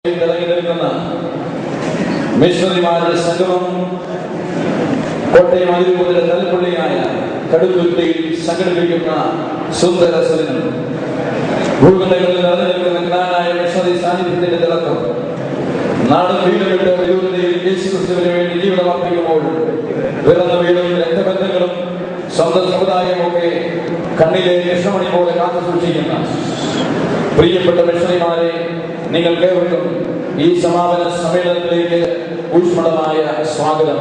തിളങ്ങി നിൽക്കുന്ന മിഷണറിമാരുടെ സംഗമം കോട്ടയം അതിരൂപതയുടെ തലപ്പള്ളിയായ കടുത്തുരുത്തിയിൽ സംഘടിപ്പിക്കുന്ന സുന്ദര സദനം. ഭൂഖണ്ഡങ്ങളിൽ നിറഞ്ഞു നിൽക്കുന്ന ജ്ഞാനായ മിഷണറി സാന്നിധ്യത്തിന്റെ തിളക്കം നാടും വീടും വിട്ട് വിദൂരതയിൽ യേശുക്രിസ്തുവിന് വേണ്ടി ജീവിതമർപ്പിക്കുമ്പോൾ പിറന്ന വീടും രക്തബന്ധങ്ങളും സ്വന്തം സമുദായമൊക്കെ കണ്ണിലെ കൃഷ്ണമണി പോലെ കാത്തു സൂക്ഷിക്കുന്ന പ്രിയപ്പെട്ട മിഷണറിമാരെ, നിങ്ങൾക്കേവർക്കും ഈ സമാപന സമ്മേളനത്തിലേക്ക് ഊഷ്മളമായ സ്വാഗതം.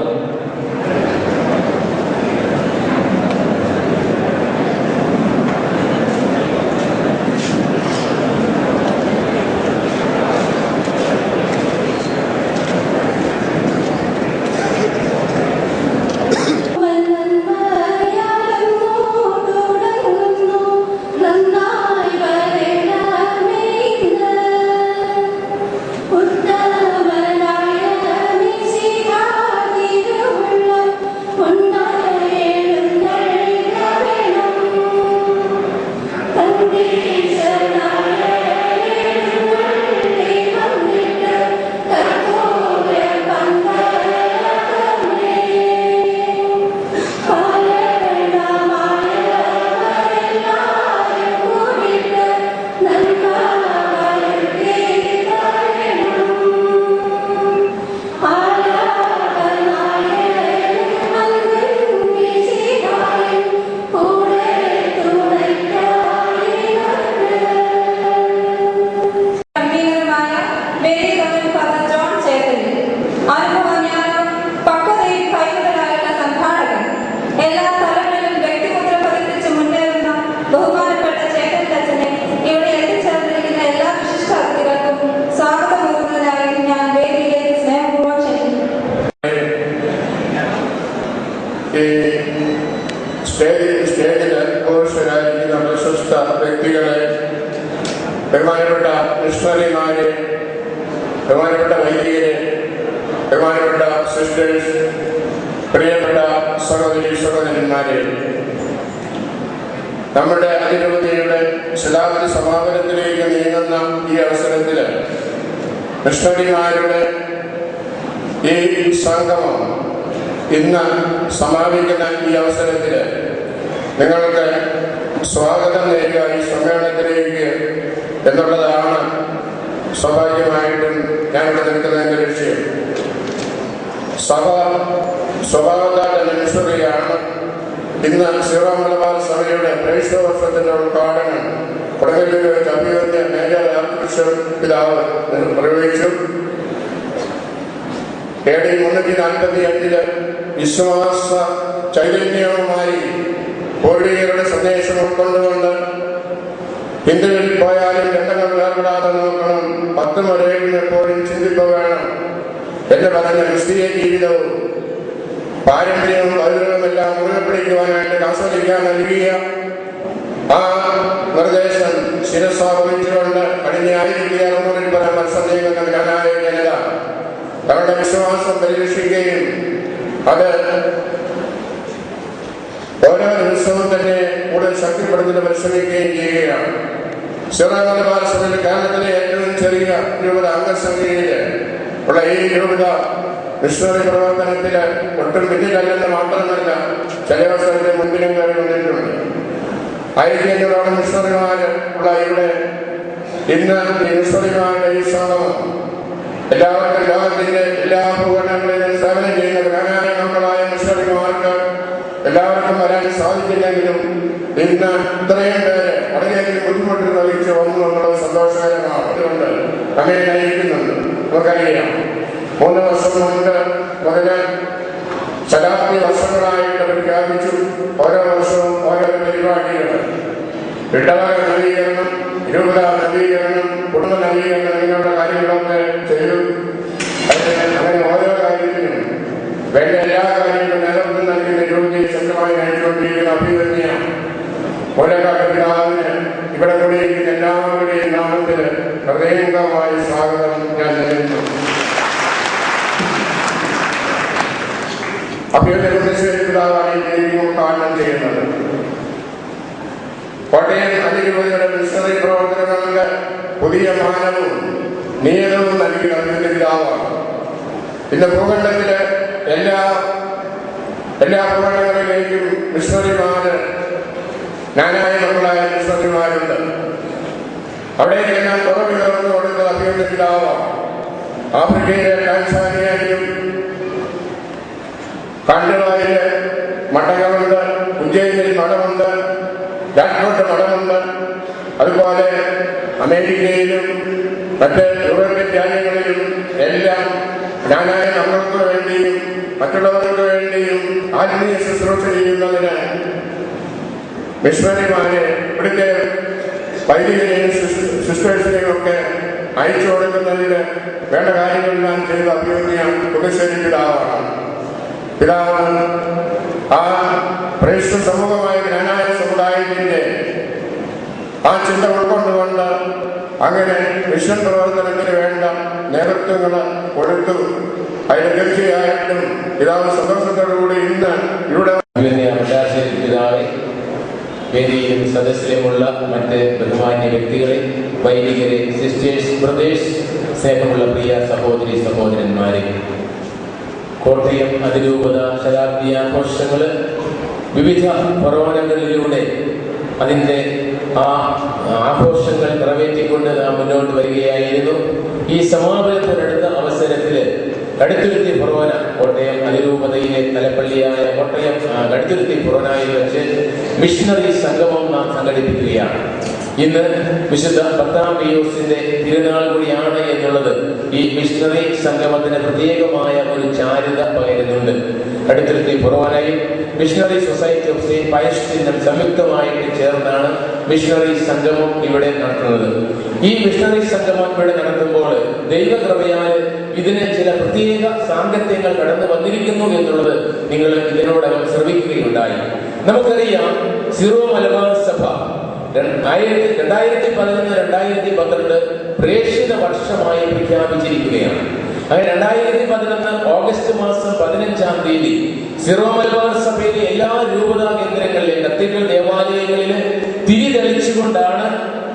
സ്റ്റേജിൽ ഘോഷരായിരിക്കുന്ന പ്രശസ്ത വ്യക്തികളെ, ബഹുമാനപ്പെട്ട മിഷണറിമാരെ, ബഹുമാനപ്പെട്ട വൈദികരെ, ബഹുമാനപ്പെട്ട സിസ്റ്റേഴ്സ്, പ്രിയപ്പെട്ട സഹോദരി സഹോദരന്മാരെ, നമ്മുടെ അതിരൂപതയുടെ ശതാബ്ദി സമാപനത്തിലേക്ക് നീങ്ങുന്ന ഈ അവസരത്തിൽ മിഷണറിമാരുടെ ഈ സംഗമം ഇന്ന് സമാപിക്കുന്ന ഈ അവസരത്തിൽ നിങ്ങൾക്ക് സ്വാഗതം നേരുക ഈ സമ്മേളനത്തിലേക്ക് എന്നുള്ളതാണ് സ്വാഭാവികമായിട്ടും ഞാനിവിടെ നിൽക്കുന്നതിൻ്റെ ലക്ഷ്യം. സഭ സ്വഭാവത്താൽ മിഷണറിയാണ്. ഇന്ന് സീറോ മലബാർ സഭയുടെ ക്രൈസ്തവ വർഷത്തിന്റെ ഉദ്ഘാടനം കൊടുങ്ങല്ലൂർ വെച്ച് അഭിവന്യ മേജർ ആർച്ച് ബിഷപ്പ് പിതാവ് നിർവഹിച്ചു. AD 345 വിശ്വാസ ചൈതന്യവുമായി പൂർവികരുടെ സന്ദേശം ഉൾക്കൊണ്ടുകൊണ്ട് ഹിന്ദുവിൽ പോയാലും രണ്ടങ്ങൾ വേർപെടാതെ നോക്കണം, 10 മുറയിലും എപ്പോഴും ചിന്തിപ്പ് വേണം എന്ന് പറഞ്ഞ ക്രിസ്തീയ ജീവിതവും പാരമ്പര്യവും പൈതൃകവുമെല്ലാം മുറുകെ പിടിക്കുവാനായിട്ട് കാസോലിക്കാൻ നൽകിയ ആ നിർദ്ദേശം ശിരസ്സാവഹിച്ചുകൊണ്ട് കഴിഞ്ഞ 1600 പരം വർഷം നീങ്ങുന്ന ജ്ഞാനായ ജനത തങ്ങളുടെ വിശ്വാസം പരിരക്ഷിക്കുകയും അത് ഓരോ ദിവസവും തന്നെ കൂടുതൽ ശക്തിപ്പെടുത്തുന്ന പരിശ്രമിക്കുകയും ചെയ്യുകയാണ്. സീറോ മലബാർ സഭയിൽ കേരളത്തിലെ ഏറ്റവും ചെറിയ രൂപത അംഗസംഖ്യയിൽ ഉള്ള ഈ രൂപത മിഷണറി പ്രവർത്തനത്തിൽ ഒട്ടും പിന്നിലല്ലെന്ന് മാത്രമല്ല, ചില അവസരത്തിൽ മുൻപിലും കയറി വന്നിട്ടുണ്ട്. 1500 മിഷണറിമാർ ഉള്ള ഇവിടെ ഇന്ന് ഈ മിഷണറിമാരുടെ ഈ സംഗമം എല്ലാവർക്കും ലോകത്തിന്റെ എല്ലാ ഭൂഖണ്ഡങ്ങളിലും സേവനം ചെയ്യുന്ന ജ്ഞാനായ മിഷണറിമാർക്ക് എല്ലാവർക്കും വരാൻ സാധിക്കില്ലെങ്കിലും ഇന്ന് ഇത്രയും പേരെ വളരെയധികം ബുദ്ധിമുട്ട് കഴിച്ചു വന്നു എന്നുള്ളത് സന്തോഷകരമാണ്. അതുകൊണ്ട് അങ്ങനെ നയിക്കുന്നുണ്ട്. നമുക്കറിയാം, 3 വർഷം മുൻപ് മുതൽ ശതാബ്ദി വർഷങ്ങളായിട്ട് പ്രഖ്യാപിച്ചു. ഓരോ വർഷവും ഓരോ പരിപാടികൾ, ഇടവക നവീകരണം, രൂപത നവീകരണം, കുടുംബ നവീകരണം, ഇങ്ങനെയുള്ള കാര്യങ്ങളൊക്കെ ചെയ്തു. അങ്ങനെ ഓരോ കാര്യത്തിനും വേണ്ട എല്ലാ കാര്യങ്ങളും നേതൃത്വം നൽകുന്ന രൂപതയെ ശക്തമായി നയിച്ചുകൊണ്ടിരിക്കുന്ന അഭിവന്യ ഒരകാല പിതാവിന് ഇവിടെ കൂടിയിരിക്കുന്ന എല്ലാവരുടെയും നാമത്തിൽ ഹൃദയംഗമായ സ്വാഗതം ഞാൻ നൽകുന്നു. അഭിവന്യ പിതാവാണ് ഈ ഉദ്ഘാടനം ചെയ്യുന്നത്. കോട്ടയം അതിരൂപതയുടെ മിഷണറി പ്രവർത്തനങ്ങളുടെ പുതിയ മാനവും നിയതവും നൽകി അതിന്റെ പിതാവാണ്. ഇന്ന് ഭൂഖണ്ഡത്തിലെ എല്ലാ ഭൂഖണ്ഡങ്ങളിലേക്കും മിഷണറിമാര്, ഞാനായ മക്കളായ മിഷണറിമാരുണ്ട്. അവിടേക്കെല്ലാം തുറവി തുറന്നു കൊടുത്ത അഭിയുടെ പിതാവാണ്. ആഫ്രിക്കയിലെ ടാൻസാനിയയിലും കാണ്ടവായില് മഠങ്ങളുണ്ട്, ഉജ്ജയിനിൽ മഠമുണ്ട്, രാജ്കോട്ട് മഠമുണ്ട്. അതുപോലെ അമേരിക്കയിലും മറ്റ് യൂറോപ്യൻ രാജ്യങ്ങളിലും എല്ലാം ഞാനായ നമ്മൾക്ക് വേണ്ടിയും മറ്റുള്ളവർക്ക് വേണ്ടിയും ആത്മീയ ശുശ്രൂഷ ചെയ്യുന്നതിന് മിഷണറിമാരെ, ഇവിടുത്തെ വൈദികരെയും സിസ്റ്റേഴ്സിനെയും ഒക്കെ അയച്ചു കൊടുക്കുന്നതിന് വേണ്ട കാര്യങ്ങളെല്ലാം ചെയ്ത് അഭ്യർത്ഥിയ പുതുശ്ശേരി പിതാവാണ്. പിതാവ് ആ പ്രേക്ഷിത സമൂഹമായ ജ്ഞാനായ സമുദായത്തിന്റെ ആ ചിന്ത ഉൾക്കൊണ്ടുകൊണ്ട് അങ്ങനെ മിഷൻ പ്രവർത്തനത്തിന് വേണ്ട നേതൃത്വങ്ങൾ കൊടുത്തു. അതിന് തീർച്ചയായിട്ടും പിതാവ് സന്തോഷത്തോടുകൂടി ഇന്ന് ഇവിടെ പിതാവെ, വേദിയിലും സദസ്സിലുമുള്ള മറ്റ് ബഹുമാന്യ വ്യക്തികളെ, വൈദികരെ, സിസ്റ്റേഴ്സ്, ബ്രദേഴ്സ്, സ്നേഹമുള്ള പ്രിയ സഹോദരി സഹോദരന്മാരെ, കോട്ടയം അതിരൂപത ശതാബ്ദി ആഘോഷങ്ങൾ വിവിധ പ്രവർത്തനങ്ങളിലൂടെ അതിൻ്റെ ആ ആഘോഷങ്ങൾ നിറവേറ്റിക്കൊണ്ട് നാം മുന്നോട്ട് വരികയായിരുന്നു. ഈ സമാപനത്തിനടുത്ത അവസരത്തിൽ കടുത്തുരുത്തി ഫൊറോന, കോട്ടയം അതിരൂപതയിലെ തലപ്പള്ളിയായ കോട്ടയം കടുത്തുരുത്തി ഫൊറോനയിൽ വെച്ച് മിഷണറി സംഗമം നാം സംഘടിപ്പിക്കുകയാണ്. ഇന്ന് വിശുദ്ധ 10-ാം പിയൂസിന്റെ തിരുനാൾ കൂടിയാണ് എന്നുള്ളത് ഈ മിഷണറി സംഗമത്തിന് പ്രത്യേകമായ ഒരു ചാരുത പകരുന്നുണ്ട്. കടുത്തുരുത്തി ഫൊറോനയിൽ missionary society of saint Pius സംയുക്തമായിട്ട് ചേർന്നാണ് മിഷണറി സംഗമം ഇവിടെ നടത്തുന്നത്. ഈ മിഷണറി സംഗമം ഇവിടെ നടത്തുമ്പോൾ ദൈവകൃപയാൽ ഇതിന് ചില പ്രത്യേക സാങ്കത്യങ്ങൾ കടന്നു വന്നിരിക്കുന്നു എന്നുള്ളത് നിങ്ങൾ ഇതിനോടകം ശ്രമിക്കുകയുണ്ടായി. നമുക്കറിയാം, സിറോ മലബാർ സഭ 2011-2012 പ്രേക്ഷിത വർഷമായി പ്രഖ്യാപിച്ചിരിക്കുകയാണ്. അങ്ങനെ 2011 ഓഗസ്റ്റ് മാസം 15-ാം തീയതി സിറോ മലബാർ സഭയിലെ എല്ലാ രൂപതാ കേന്ദ്രങ്ങളിലെ കത്തീഡ്രൽ ദേവാലയങ്ങളിൽ തിരി തെളിച്ചുകൊണ്ടാണ്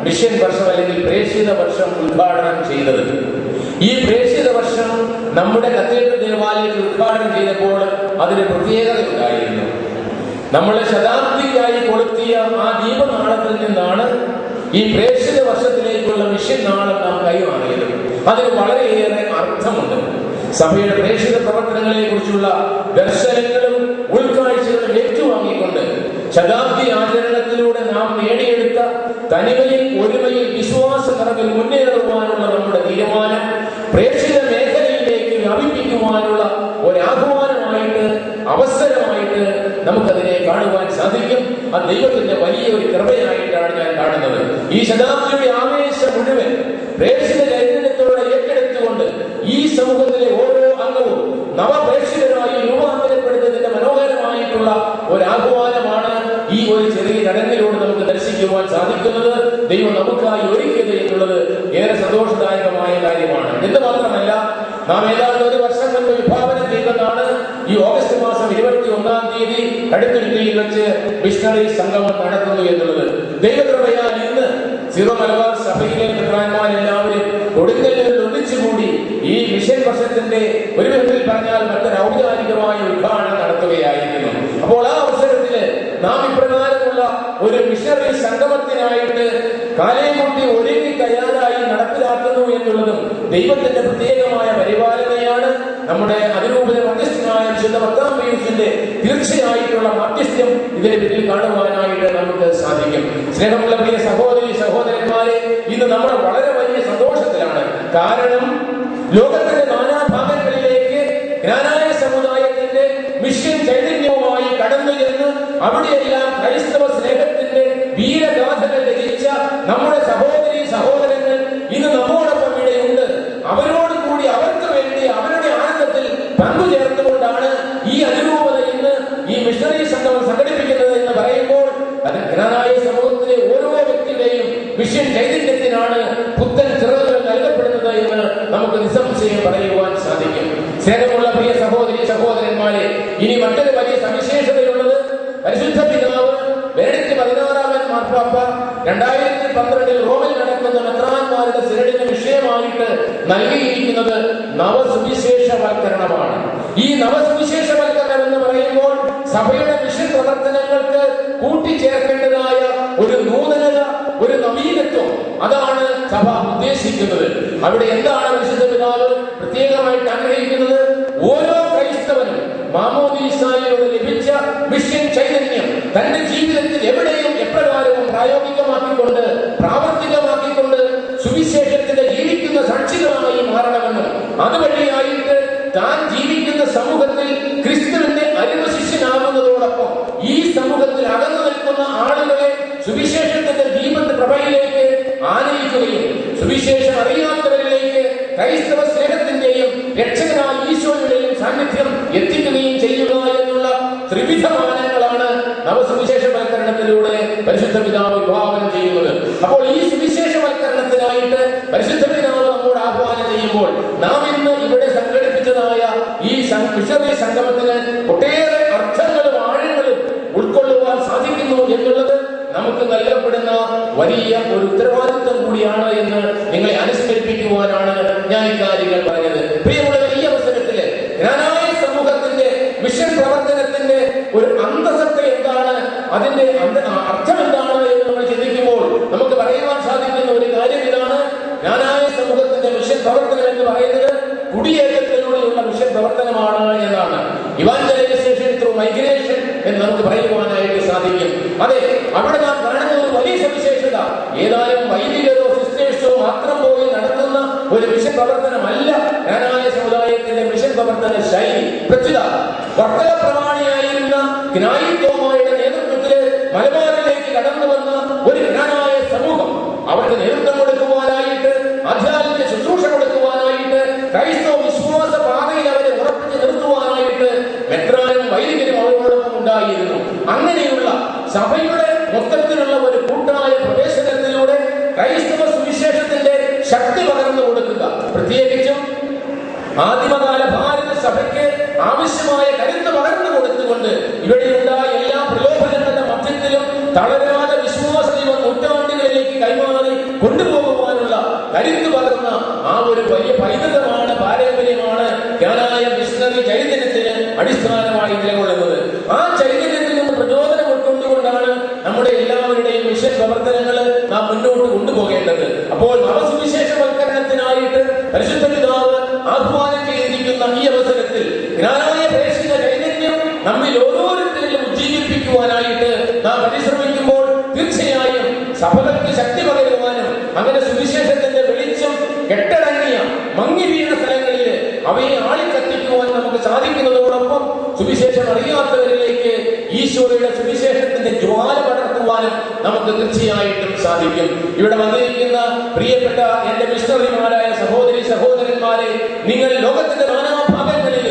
മിഷൻ വർഷം അല്ലെങ്കിൽ പ്രേക്ഷിത വർഷം ഉദ്ഘാടനം ചെയ്തത്. ഈ പ്രേക്ഷിത വർഷം നമ്മുടെ കത്തീഡ്രൽ ദേവാലയത്തിൽ ഉദ്ഘാടനം ചെയ്തപ്പോൾ അതിന് പ്രത്യേകത ഉണ്ടായിരുന്നു. നമ്മൾ ശതാബ്ദിക്കായി കൊളുത്തിയ ആ ദീപനാളത്തിൽ നിന്നാണ് ഈ പ്രേക്ഷിത വർഷത്തിലേക്കുള്ള മിഷൻ നാളം നാം കൈമാറിയത്. അതിന് വളരെയേറെ അർത്ഥമുണ്ട്. സഭയുടെ പ്രേക്ഷിത പ്രവർത്തനങ്ങളെ കുറിച്ചുള്ള ദർശനങ്ങളും ഉൾക്കാഴ്ചകളും ഏറ്റുവാങ്ങിക്കൊണ്ട് ശതാബ്ദി ആചരണത്തിലൂടെ നാം നേടിയെടുത്ത തനിമയിൽ ഒരുമയിൽ വിശ്വാസ കറവിൽ മുന്നേറുവാനുള്ള നമ്മുടെ തീരുമാനം പ്രേക്ഷിത മേഖലയിലേക്ക് വ്യാപിപ്പിക്കുവാനുള്ള ഒരാഹ്വാനമായിട്ട്, അവസരമായിട്ട് നമുക്കതിനെ കാണുവാൻ സാധിക്കും. ആ ദൈവത്തിന്റെ വലിയ ഒരു കൃപയായിട്ടാണ് ഞാൻ കാണുന്നത്. ഈ ശതാബ്ദിയുടെ ആവേശം മുഴുവൻ പ്രേക്ഷിത ചൈതന്യത്തോടെ ഏറ്റെടുത്തുകൊണ്ട് ഈ സമൂഹത്തിലെ ഓരോ അംഗവും നവപ്രേക്ഷിതരായി രൂപാന്തരപ്പെടുന്നതിന്റെ മനോഹരമായിട്ടുള്ള ഒരാഹ്വാനമാണ് ഈ ഒരു ചെറിയ ചടങ്ങിലൂടെ നമുക്ക് ദർശിക്കുവാൻ സാധിക്കുന്നത്. ദൈവം നമുക്കായി ഒരുക്കിയത് എന്നുള്ളത് ഏറെ സന്തോഷദായകമായ കാര്യമാണ്. എന്ന് മാത്രമല്ല, നാം ഏതാണ്ട് ഒരു വർഷം മുൻപ് വിഭാവനം ചെയ്തതാണ് ഈ ഓഗസ്റ്റ് മാസം 21-ാം തീയതി കടുത്തുരുത്തിയിൽ വെച്ച് മിഷണറി സംഗമം നടത്തുന്നു എന്നുള്ളത്. ദൈവകൃപയാൽ ഇന്ന് സിറോ മലബാർ സഭയിലെ മെത്രാന്മാരെല്ലാവരും കൊടുങ്ങല്ലൂരിൽ ഒന്നിച്ചുകൂടി ഈ മിഷൻ വർഷത്തിന്റെ ഒരു വിധത്തിൽ പറഞ്ഞാൽ മറ്റൊരു ഔപചാരികമായ ഉദ്ഘാടനം നടത്തുകയായിരുന്നു. അപ്പോൾ ആ അവസരത്തിൽ നാം ഇപ്രകാരമുള്ള ഒരു മിഷണറി സംഗമത്തിനായിട്ട് കാലേമുട്ടി ഒരുങ്ങി തയ്യാറായി നടപ്പിലാക്കുന്നു എന്നുള്ളതും ദൈവത്തിന്റെ പ്രത്യേകമായ പരിപാലനയാണ്. നമ്മുടെ അതിരൂപത മധ്യസ്ഥനായ വിശുദ്ധ 10-ാം പിയൂസിന്റെ തീർച്ചയായിട്ടുള്ള മധ്യസ്ഥ്യം ഇതിനെ പിന്നിൽ കാണുവാനായിട്ട് നമുക്ക് സാധിക്കും. സ്നേഹമുള്ള പ്രിയ സഹോദരി സഹോദരന്മാരെ, ഇന്ന് നമ്മൾ വളരെ വലിയ സന്തോഷത്തിലാണ്. കാരണം ലോകത്തിന്റെ നാനാഭാഗങ്ങളിലേക്ക് ജ്ഞാനായ സമുദായത്തിന്റെ മിഷൻ ചൈതന്യവുമായി കടന്നു ചെന്ന് അവിടെയെല്ലാം ക്രൈസ്തവ സ്നേഹത്തിന്റെ വീരഗാഥകൾ രചിച്ച നമ്മുടെ സഹോദരി സഹോദരങ്ങൾ ഇന്ന് നമ്മോടൊപ്പം ഇവിടെയുണ്ട്. അവരോട് കൂടി അവർക്ക് വേണ്ടി അവരുടെ ആനന്ദത്തിൽ പങ്കുചേർന്നുകൊണ്ടാണ് ഈ അതിരൂപത ഇന്ന് ഈ മിഷണറി സംഗമം സംഘടിപ്പിക്കുന്നത് എന്ന് പറയുമ്പോൾ അത് ജ്ഞാനായ സമൂഹത്തിലെ ഓരോ വ്യക്തിയുടെയും മിഷൻ ചൈതന്യത്തിനാണ് പുത്തൻ ചിറകുകൾ നൽകപ്പെടുന്നത് എന്ന് നമുക്ക് നിസ്സംശയം പറയുവാൻ സാധിക്കും. സ്നേഹമുള്ള പ്രിയ സഹോദരി സഹോദരന്മാരെ, ഇനി മറ്റൊരു വലിയ സവിശേഷതയുള്ളത് പരിശുദ്ധ പിതാവ് ബെനഡിക്ട് 16-ാമൻ മാർപ്പാപ്പ 2000 2012 റോമിൽ നടക്കുന്ന മെത്രാന്മാരുടെ സിനഡിന് വിഷയമായിട്ട് നൽകിയിരിക്കുന്നത് നവസുവിശേഷവൽക്കരണമാണ്. ഈ നവസുവിശേഷവൽക്കരണം എന്ന് പറയുമ്പോൾ സഭയുടെ മിഷൻ പ്രവർത്തനങ്ങൾക്ക് കൂട്ടിച്ചേർക്കേണ്ടതായ ഒരു നൂതനത, ഒരു നവീനത്വം, അതാണ് സഭ ഉദ്ദേശിക്കുന്നത്. അവിടെ എന്താണ് പരിശുദ്ധ പിതാവ് പ്രത്യേകമായിട്ട് ആഗ്രഹിക്കുന്നത്? ഓരോ ക്രൈസ്തവനും മാമോദീസായിലൂടെ ലഭിച്ച മിഷൻ ചൈതന്യം തന്റെ ജീവിതത്തിൽ എവിടെയും എപ്രകാരവും പ്രായോഗികമാക്കിക്കൊണ്ട് പ്രാവർത്തികമാക്കിക്കൊണ്ട് സുവിശേഷത്തിന്റെ ജീവിക്കുന്ന സാക്ഷികളായി മാറണമെന്നും അതുവഴിയായിട്ട് താൻ ജീവിക്കുന്ന സമൂഹത്തിൽ ക്രിസ്തുവിന്റെ അരിമശിഷ്യനാകുന്നതോടൊപ്പം ഈ സമൂഹത്തിൽ അകന്നു നിൽക്കുന്ന ആളുകളെ സുവിശേഷത്തിന്റെ പ്രഭയിലേക്ക് ആനയിക്കുകയും സുവിശേഷം അറിയാത്തവരിലേക്ക് ക്രൈസ്തവ സ്നേഹത്തിന്റെയും രക്ഷകനായ ഈശോയുടെയും സാന്നിധ്യം എത്തിക്കുകയും ചെയ്യുക എന്നുള്ള ത്രിവിധ മാനങ്ങളാണ് നവസുവിശേഷവൽക്കരണത്തിലൂടെ പരിശുദ്ധ പിതാവ് വിഭാവനം ചെയ്യുന്നത്. അപ്പോൾ ഈ സുവിശേഷവൽക്കരണത്തിനായിട്ട് പരിശുദ്ധ പിതാവ് നമ്മോട് ആഹ്വാനം ചെയ്യുമ്പോൾ നാം ഇന്ന് ഇവിടെ സംഘടിപ്പിച്ചതായ ഈ മിഷണറി സംഗമത്തിന് ഒട്ടേറെ അർത്ഥങ്ങളും ആഴങ്ങളും ഉൾക്കൊള്ളുവാൻ സാധിക്കുന്നു എന്നുള്ളത് നമുക്ക് നൽകപ്പെടുന്ന വലിയ ഒരു ഉത്തരവാദിത്വം കൂടിയാണ് എന്ന് നിങ്ങളെ അനുസ്മരിപ്പിക്കുവാനാണ് ഞാൻ ഈ കാര്യങ്ങൾ പറഞ്ഞത്. പ്രിയമുള്ളവർ, ഈ അവസരത്തില് ജ്ഞാനായ സമൂഹത്തിന്റെ മിഷൻ പ്രവർത്തനത്തിന്റെ ഒരു അന്തസത്ത എന്താണ്, അതിന്റെ അർത്ഥം എന്താണ് എന്ന് നമ്മൾ ചിന്തിക്കുമ്പോൾ നമുക്ക് പറയുവാൻ സാധിക്കുന്ന ഒരു കാര്യം ഇതാണ്: ജ്ഞാനായ സമൂഹത്തിന്റെ മിഷൻ പ്രവർത്തനം എന്ന് പറയുന്നത് കുടിയേറ്റത്തിലൂടെയുള്ള മിഷൻ പ്രവർത്തനമാണ് എന്നാണ്. ഇവാഞ്ചലൈസേഷൻ ത്രൂ മൈഗ്രേഷൻ എന്ന് നമുക്ക് പറയുവാനായിട്ട് സാധിക്കും. അതെ, അവിടെ നാം കാണുന്ന ഒരു വലിയ സവിശേഷത ഏതാനും വൈദികരോ സിസ്റ്റേഴ്സോ മാത്രം പോയി നടത്തുന്ന ഒരു മിഷൻ പ്രവർത്തനമല്ല ജ്ഞാനായ സമുദായത്തിന്റെ മിഷൻ പ്രവർത്തന ശൈലി. പ്രത്യുത വർത്തക പ്രമാണിയായിരുന്ന ജ്ഞായി തോമായുടെ നേതൃത്വത്തില് മലബാറിലേക്ക് കടന്നു വന്ന ഒരു ജ്ഞാനായ സമൂഹം അവർക്ക് നേതൃത്വം കൊടുക്കുവാനായിട്ട്, ആധ്യാത്മിക ശുശ്രൂഷ കൊടുക്കുവാനായിട്ട്, ക്രൈസ്തവ വിശ്വാസ പാതയിൽ അവരെ ഉറപ്പിച്ചു നിർത്തുവാനായിട്ട് മെത്രാനും വൈദികരും അവരോടൊപ്പം ഉണ്ടായിരുന്നു. അങ്ങനെയുള്ള സഭയുടെ മൊത്തത്തിലുള്ള ഒരു കൂട്ടായ പ്രവേശനത്തിലൂടെ ക്രൈസ്തവ സുവിശേഷത്തിന്റെ ശക്തി പകർന്നു കൊടുക്കുക, പ്രത്യേകിച്ചും ആദിമകാല ഭാരത സഭയ്ക്ക് ആവശ്യമായ കരുത്ത് പകർന്നു കൊടുത്തുകൊണ്ട് ഇവിടെയുണ്ടായ എല്ലാ പ്രലോഭനങ്ങളുടെ മധ്യത്തിലും തളരാതെ വിശ്വാസദൈവം നൂറ്റാണ്ടുകളിലേക്ക് കൈമാറി കൊണ്ടുപോകുവാനുള്ള കരുത്ത് പകർന്ന ആ ഒരു വലിയ പൈതൃകമാണ്, പാരമ്പര്യമാണ് ജ്ഞാനായ മിഷണറി ചൈതന്യത്തിന് അടിസ്ഥാനമായി നിലകൊള്ളുന്നത്. ആ ചൈതന്യത്തിൽ നിന്ന് പ്രചോദനം ഉൾക്കൊണ്ടുകൊണ്ടാണ് നമ്മുടെ എല്ലാവരുടെയും മിഷൻ പ്രവർത്തനങ്ങൾ നാം മുന്നോട്ട് കൊണ്ടുപോകേണ്ടത്. അപ്പോൾ നവസുവിശേഷവൽക്കരണത്തിനായിട്ട് പരിശുദ്ധ പിതാവ് ആഹ്വാനം ചെയ്തിരിക്കുന്ന ഈ അവസരത്തിൽ ജ്ഞാനായ പ്രേക്ഷിത ചൈതന്യം നമ്മിൽ ഓരോരുത്തരിലും ഉജ്ജീവിപ്പിക്കുവാനായിട്ട് നാം പരിശ്രമിക്കുമ്പോൾ തീർച്ചയായും സഭകൾക്ക് ശക്തി പകരുവാനും അങ്ങനെ സുവിശേഷത്തിന്റെ വെളിച്ചം കെട്ടടങ്ങിയ മങ്ങി വീണ സ്ഥലങ്ങളിൽ അവയെ ആളിക്കത്തിക്കുവാൻ നമുക്ക് സാധിക്കുന്നതോടൊപ്പം സുവിശേഷം അറിയാത്തവരിലേക്ക് ഈശോയുടെ സുവിശേഷത്തിന്റെ ജ്വാല പടർത്തുവാനും നമുക്ക് തീർച്ചയായിട്ടും സാധിക്കും. ഇവിടെ വന്നിരിക്കുന്ന പ്രിയപ്പെട്ട എന്റെ മിഷണറിമാരായ സഹോദരി സഹോദരന്മാരെ, നിങ്ങൾ ലോകത്തിന്റെ നാനാഭാഗങ്ങളിൽ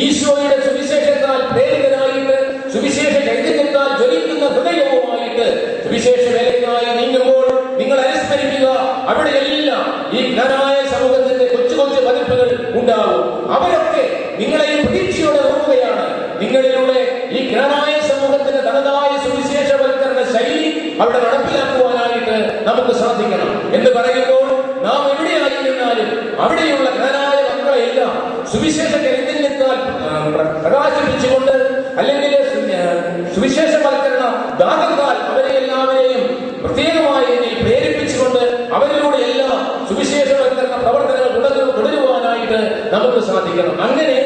ഈശോയുടെ സുവിശേഷത്താൽ പ്രേരിതരായിട്ട് സുവിശേഷ ചൈതന്യത്താൽ ജ്വലിക്കുന്ന ഹൃദയവുമായിട്ട് സുവിശേഷ വേലയ്ക്കായി നീങ്ങുമ്പോൾ നിങ്ങൾ അനുസ്മരിക്കുക, അവിടെയെല്ലാം ഈ ജ്ഞാനായ സമൂഹത്തിന്റെ കൊച്ചു കൊച്ചു പതിപ്പുകൾ ഉണ്ടാവും. അവരൊക്കെ നിങ്ങളെയും പ്രതീക്ഷയോടെ ഓർക്കുകയാണ്. നിങ്ങളിലൂടെ ഈ ജ്ഞാനായ സമൂഹത്തിന്റെ തനതായ സുവിശേഷവൽക്കരണ ശൈലി അവിടെ നടപ്പിലാക്കുവാനായിട്ട് നമുക്ക് സാധിക്കണം എന്ന് പറയുമ്പോൾ നാം എവിടെയായിരുന്നാലും അവിടെയുള്ള ജ്ഞാനായ മക്കളെയെല്ലാം സുവിശേഷ ചൈതന്യത്താൽ പ്രകാശിപ്പിച്ചുകൊണ്ട് അല്ലെങ്കിൽ സുവിശേഷവൽക്കരണ ദാഹത്താൽ അവരെ എല്ലാവരെയും പ്രത്യേകമായ രീതിയിൽ പ്രേരിപ്പിച്ചുകൊണ്ട് അവരിലൂടെ എല്ലാം സുവിശേഷവൽക്കരണ പ്രവർത്തനങ്ങൾ തുടരുവാനായിട്ട് നമുക്ക് സാധിക്കണം. അങ്ങനെ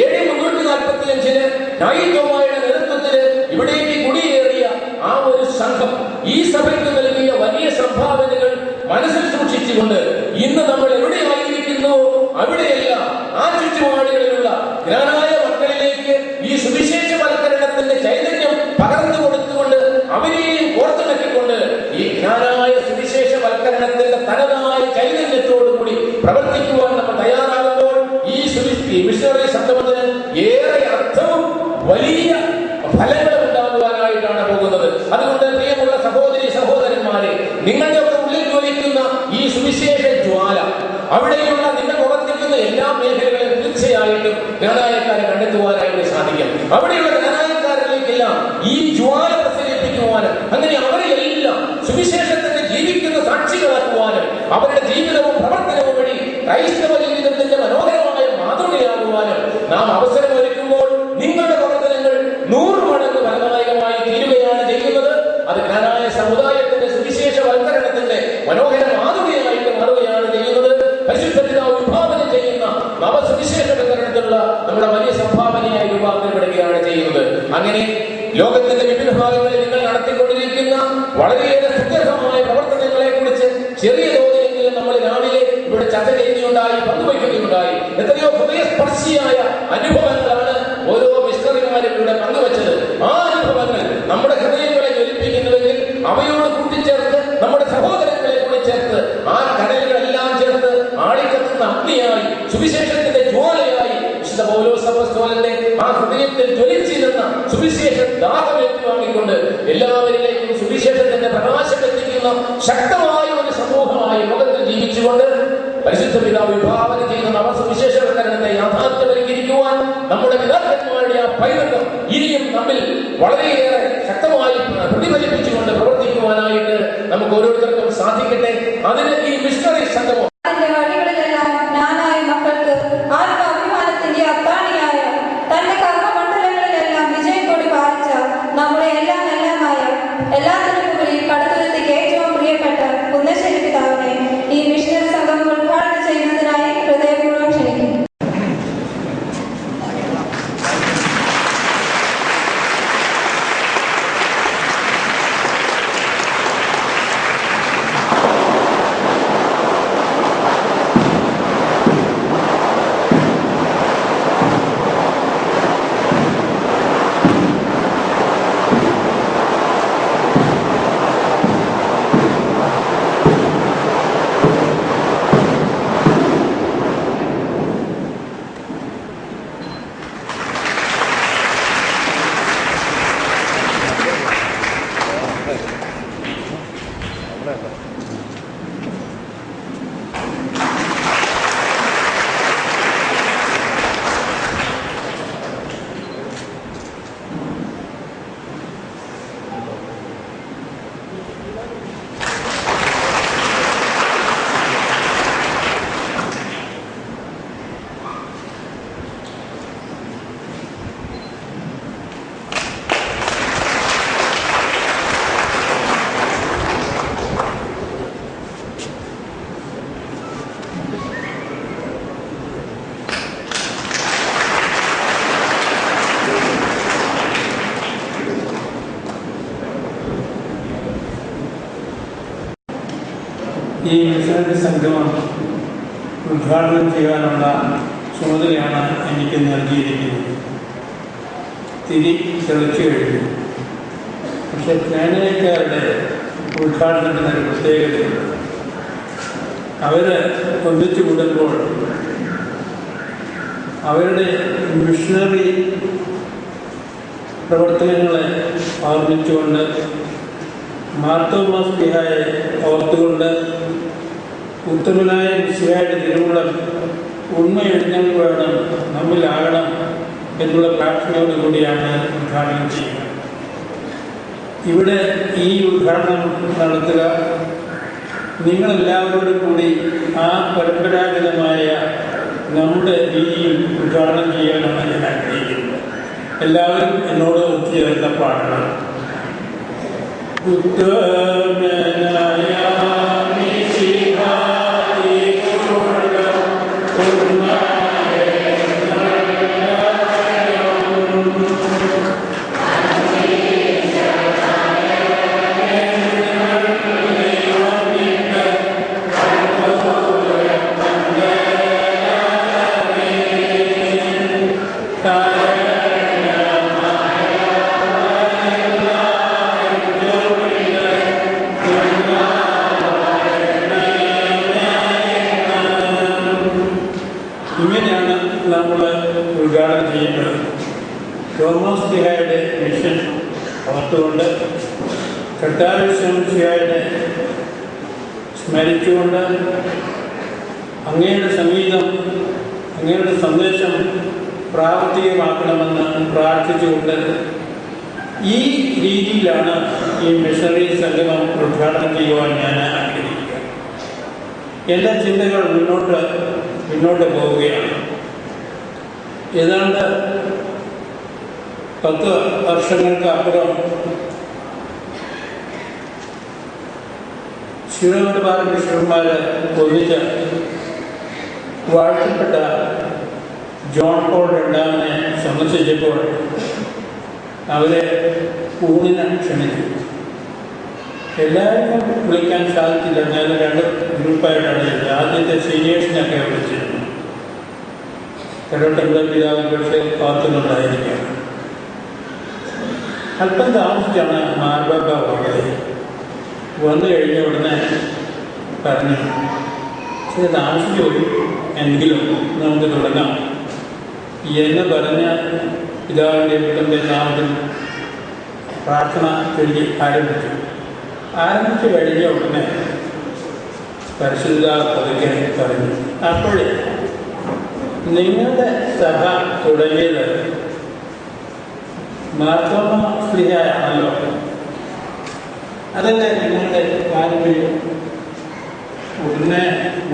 745 ന്യായീതോമായുടെ നേതൃത്വത്തിൽ ഇവിടേക്ക് കുടിയേറിയ ആ ഒരു സംഘം ഈ സഭയ്ക്ക് നൽകിയ വലിയ സംഭാവനകൾ മനസ്സിൽ സൂക്ഷിച്ചുകൊണ്ട് ഇന്ന് നമ്മൾ എവിടെയായിരിക്കുന്നു അവിടെയെല്ലാം ആ ചുറ്റുപാടുകളിലുള്ള ജ്ഞാനായ മക്കളിലേക്ക് ഈ സുവിശേഷവൽക്കരണത്തിന്റെ ചൈതന്യം പകർന്നു കൊടുത്തുകൊണ്ട് അവരെയും ഓർത്തിണക്കിക്കൊണ്ട് ഈ ജ്ഞാനായ സുവിശേഷവൽക്കരണത്തിന്റെ തനതായ ചൈതന്യത്തോടുകൂടി പ്രവർത്തിക്കുവാൻ നമ്മൾ തയ്യാറാകുമ്പോൾ ഈ മിഷണറി സംഗമത്തിന് ഏറെ അർത്ഥവും വലിയ ഫലങ്ങളും ഉണ്ടാകുവാനായിട്ടാണ് പോകുന്നത്. അതുകൊണ്ട് പ്രിയമുള്ള സഹോദരി സഹോദരന്മാരെ, നിങ്ങളുടെ ഉള്ളിൽ ജ്വലിക്കുന്ന ഈ സുവിശേഷ ജ്വാല, അവിടെയുള്ള നിങ്ങൾ പ്രവർത്തിക്കുന്ന എല്ലാ മേഖലകളിലും തീർച്ചയായിട്ടും ജ്ഞാനായക്കാരെ കണ്ടെത്തുവാനായിട്ട് സാധിക്കും. അവിടെയുള്ള ജ്ഞാനായക്കാരിലേക്കെല്ലാം ഈ ജ്വാല പ്രസരിപ്പിക്കുവാനും അങ്ങനെ അവരെയെല്ലാം സുവിശേഷത്തിന്റെ ജീവിക്കുന്ന വളരെയേറെ സുദീർഘമായ പ്രവർത്തനങ്ങളെ കുറിച്ച് ചെറിയ തോതിലെങ്കിലും നമ്മൾ രാവിലെ ഇവിടെ ചർച്ച ചെയ്യുകയുണ്ടായി, പങ്കുവയ്ക്കുകയുണ്ടായി. എത്രയോ ഹൃദയസ്പർശിയായ അനുഭവങ്ങളാണ് ഓരോ മിഷണറിമാരും ഇവിടെ പങ്കുവച്ചത്. ആ അനുഭവങ്ങൾ നമ്മുടെ ഹൃദയങ്ങളെ ജ്വലിപ്പിക്കുന്നുവെങ്കിൽ അവയോട് കൂട്ടിച്ചേർത്ത് നമ്മുടെ സഹോദരങ്ങളെ കൂടി ചേർത്ത് ആ കടലുകളെല്ലാം ചേർത്ത് ആളിക്കത്തുന്ന അഗ്നിയായി, സുവിശേഷത്തിന്റെ ജ്വാലയായി വിശുദ്ധ പൗലോസ് അപ്പോസ്തലന്റെ ആ ഹൃദയത്തിൽ ജ്വലിച്ചിരുന്ന സുവിശേഷ ദാഹം ഏറ്റുവാങ്ങിക്കൊണ്ട് എല്ലാവരിലേക്കും സുവിശേഷത്തിന്റെ പ്രകാശം എത്തിക്കുന്ന ശക്തമായ ഒരു സമൂഹമായി ലോകത്തിൽ ജീവിച്ചുകൊണ്ട് പരിശുദ്ധ പിതാവ് വിഭാവന ചെയ്യുന്ന നവസുവിശേഷവൽക്കരണത്തെ യാഥാർത്ഥ്യവൽക്കരിക്കുവാൻ നമ്മുടെ പിതാക്കന്മാരുടെ ആ പൈതൃകം ഇനിയും നമ്മിൽ വളരെയേറെ ശക്തമായി പ്രതിഫലിപ്പിച്ചുകൊണ്ട് പ്രവർത്തിക്കുവാനായിട്ട് നമുക്ക് ഓരോരുത്തർക്കും സാധിക്കട്ടെ. അതിന് ഈ മിഷണറി സംഗമം ഈ മിഷണറി സംഗമം ഉദ്ഘാടനം ചെയ്യാനുള്ള ചുമതലയാണ് എനിക്ക് നൽകിയിരിക്കുന്നത്. തിരി തെളിച്ചു കഴിഞ്ഞു. പക്ഷെ കാനഡക്കാരുടെ ഉദ്ഘാടനത്തിന് ഒരു പ്രത്യേകതയുണ്ട്. അവർ ഒന്നിച്ചു കൂടുമ്പോൾ അവരുടെ മിഷണറി പ്രവർത്തനങ്ങളെ ഓർമ്മിച്ചുകൊണ്ട് മാർത്തോമാസ് സ്ലീഹായെ ഓർത്തുകൊണ്ട് ഉത്തമനായ മിശിഹായുടെ തിരുവുള്ളം ഉണ്മയെഴുന്നേൽ വേണം നമ്മിലാകണം എന്നുള്ള പ്രാർത്ഥനയോടുകൂടിയാണ് ഉദ്ഘാടനം ചെയ്യുന്നത്. ഇവിടെ ഈ ഉദ്ഘാടനം നടത്തുക നിങ്ങളെല്ലാവരോടും കൂടി ആ പരമ്പരാഗതമായ നമ്മുടെ രീതിയിൽ ഉദ്ഘാടനം ചെയ്യാനാണ് ഞാൻ ആഗ്രഹിക്കുന്നത്. എല്ലാവരും എന്നോട് ഒത്തുചേർന്ന പാടണം. ഉത്തമനായ ഇങ്ങനെയാണ് നമ്മൾ ഉദ്ഘാടനം ചെയ്യുന്നത്. തോമസ് സ്ലീഹായുടെ മിഷൻ ഓർത്തുകൊണ്ട് കർത്താവിനെ സ്മരിച്ചുകൊണ്ട് അങ്ങയുടെ സംഗീതം, അങ്ങയുടെ സന്ദേശം പ്രാവർത്തികമാക്കണമെന്ന് പ്രാർത്ഥിച്ചുകൊണ്ട് ഈ രീതിയിലാണ് ഈ മിഷണറി സംഗമം ഉദ്ഘാടനം ചെയ്യുവാൻ ഞാൻ ആഗ്രഹിക്കുക. എൻ്റെ ചിന്തകൾ മുന്നോട്ട് പോവുകയാണ്. ഏതാണ്ട് 10 വർഷങ്ങൾക്ക് അപ്പുറം ശിവമലബാർ മിഷണന്മാർ ഒന്നിച്ച് വാഴ്ത്തപ്പെട്ട ജോൺ പോൾ രണ്ടാമനെ സന്ദർശിച്ചപ്പോൾ അവരെ ഊണിന് ക്ഷണിച്ചു. എല്ലാവരും വിളിക്കാൻ സാധിച്ചില്ല. ഞാൻ 2 ഗ്രൂപ്പായിട്ടാണ് ചെയ്തത്. ആദ്യത്തെ സീനിയേഴ്സിനൊക്കെ വിളിച്ചിരുന്നു. ഇടപെട്ട പിതാവ് പക്ഷേ കാത്തുന്നുണ്ടായിരിക്കാം. അല്പം താമസിച്ചാണ് മാർബാബ വന്നത്. വന്നു കഴിഞ്ഞ ഉടനെ പറഞ്ഞു, ഇത് താമസിച്ചു പോയി, എങ്കിലും നമുക്ക് തുടങ്ങാം എന്ന് പറഞ്ഞ പിതാവിൻ്റെ പുത്രൻ്റെ നാമത്തിൽ പ്രാർത്ഥന ചൊല്ലി ആരംഭിച്ചു കഴിഞ്ഞ ഉടനെ പരിശുദ്ധ പതുക്കെ പറഞ്ഞു, അപ്പോഴേ നിങ്ങളുടെ സഭ തുടങ്ങിയത് മാർത്തോമ സ്ത്രീയാണല്ലോ, അതല്ലേ നിങ്ങളുടെ പാരമ്പര്യം? ഉടനെ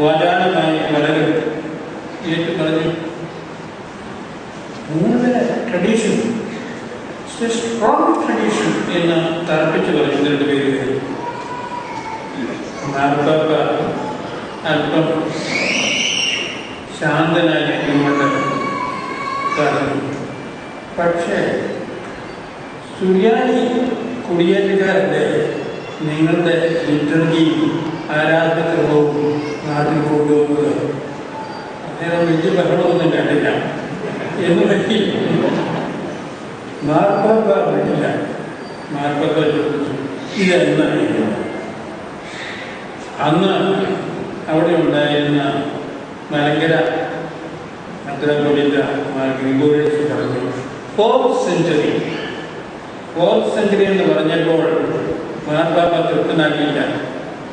വാചാലമായി വളരെ ഏറ്റു പറഞ്ഞു, നിങ്ങളുടെ ട്രഡീഷൻ സ്ട്രോങ് ട്രഡീഷൻ എന്ന് തർപ്പിച്ചു പറഞ്ഞു 2 പേര്. മാർപ്പാപ്പ അല്പം ശാന്തനായി നിന്നുകൊണ്ട് പറഞ്ഞു, പക്ഷേ സുറിയാനി കുടിയേറ്റക്കാരുടെ നിങ്ങളുടെ ലിറ്റർജിയും ആരാധനക്രമവും നാട്ടിൽ കൊണ്ടുപോകുന്നത് അദ്ദേഹം വലിയ ബഹളമൊന്നും കണ്ടില്ല എന്ന് പറ്റി മാർപ്പാപ്പ പറ്റില്ല. മാർപ്പാപ്പ ചോദിച്ചു, ഇതെന്നായിരുന്നു? അന്ന് അവിടെ ഉണ്ടായിരുന്ന മലങ്കര മെത്രാപ്പൊലീത്ത മാർ ഗ്രിഗോറിയസ് പറഞ്ഞു, 4th century എന്ന് പറഞ്ഞപ്പോൾ മാർപ്പാപ്പ തൃപ്തനാക്കിയില്ല.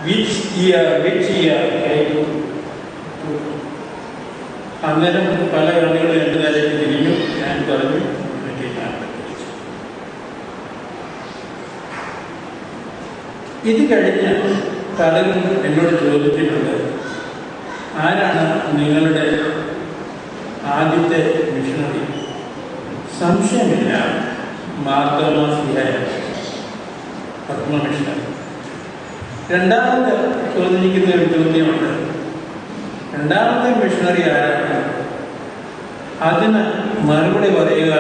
വിച്ച് ഇയർ അന്നേരം പല കണ്ണികളും എൻ്റെ നേരേക്ക് തിരിഞ്ഞു. ഞാൻ പറഞ്ഞു, ഇത് കഴിഞ്ഞ് പലരും എന്നോട് ചോദിച്ചിട്ടുണ്ട്, ആരാണ് നിങ്ങളുടെ ആദ്യത്തെ മിഷണറി? സംശയമില്ല, മാർത്തോമാ സ്ലീഹായാണ് പ്രഥമ മിഷണറി. രണ്ടാമത് ചോദിക്കുന്ന ഒരു ചോദ്യമുണ്ട്, രണ്ടാമത്തെ മിഷണറി ആരാണ്? അതിന് മറുപടി പറയുക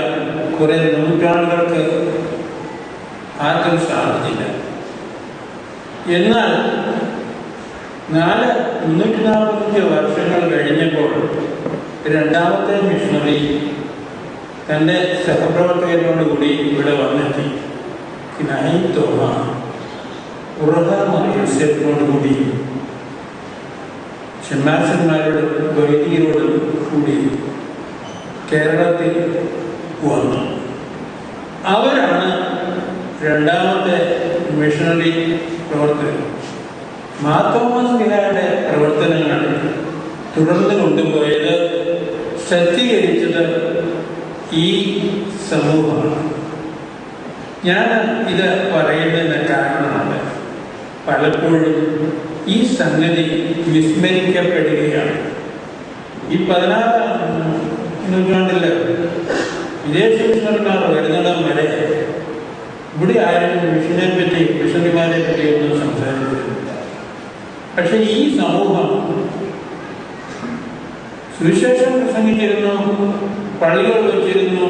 കുറെ നൂറ്റാണ്ടുകൾക്ക് ആർക്കും സാധിച്ചില്ല. എന്നാൽ 345 വർഷങ്ങൾ കഴിഞ്ഞപ്പോൾ രണ്ടാമത്തെ മിഷണറി തൻ്റെ സഹപ്രവർത്തകരോടുകൂടി ഇവിടെ വന്നെത്തി. തോമ യോസേഫിനോടുകൂടി ഷമ്മാസന്മാരോട് വൈദികരോടും കൂടി കേരളത്തിൽ വന്നു. അവരാണ് രണ്ടാമത്തെ മിഷണറി പ്രവർത്തകർ. മാർത്തോമാ സ്ലീഹായുടെ പ്രവർത്തനങ്ങൾ തുടർന്ന് കൊണ്ടുപോയത്, സജ്ജീകരിച്ചത് ഈ സമൂഹമാണ്. ഞാൻ ഇത് പറയുന്നതിന് കാരണമാണ് പലപ്പോഴും ഈ സംഗതി വിസ്മരിക്കപ്പെടുകയാണ്. ഈ 16ാം നൂറ്റാണ്ടിൽ വിദേശ മിഷണറിമാർ വരുന്നിടം വരെ ഇവിടെ ആരും മിഷനെ പറ്റി, മിഷണറിമാരെ പറ്റി ഒന്നും സംസാരിക്കുന്നില്ല. പക്ഷെ ഈ സമൂഹം സുവിശേഷം പ്രസംഗിച്ചിരുന്നു, പള്ളികൾ വെച്ചിരുന്നു,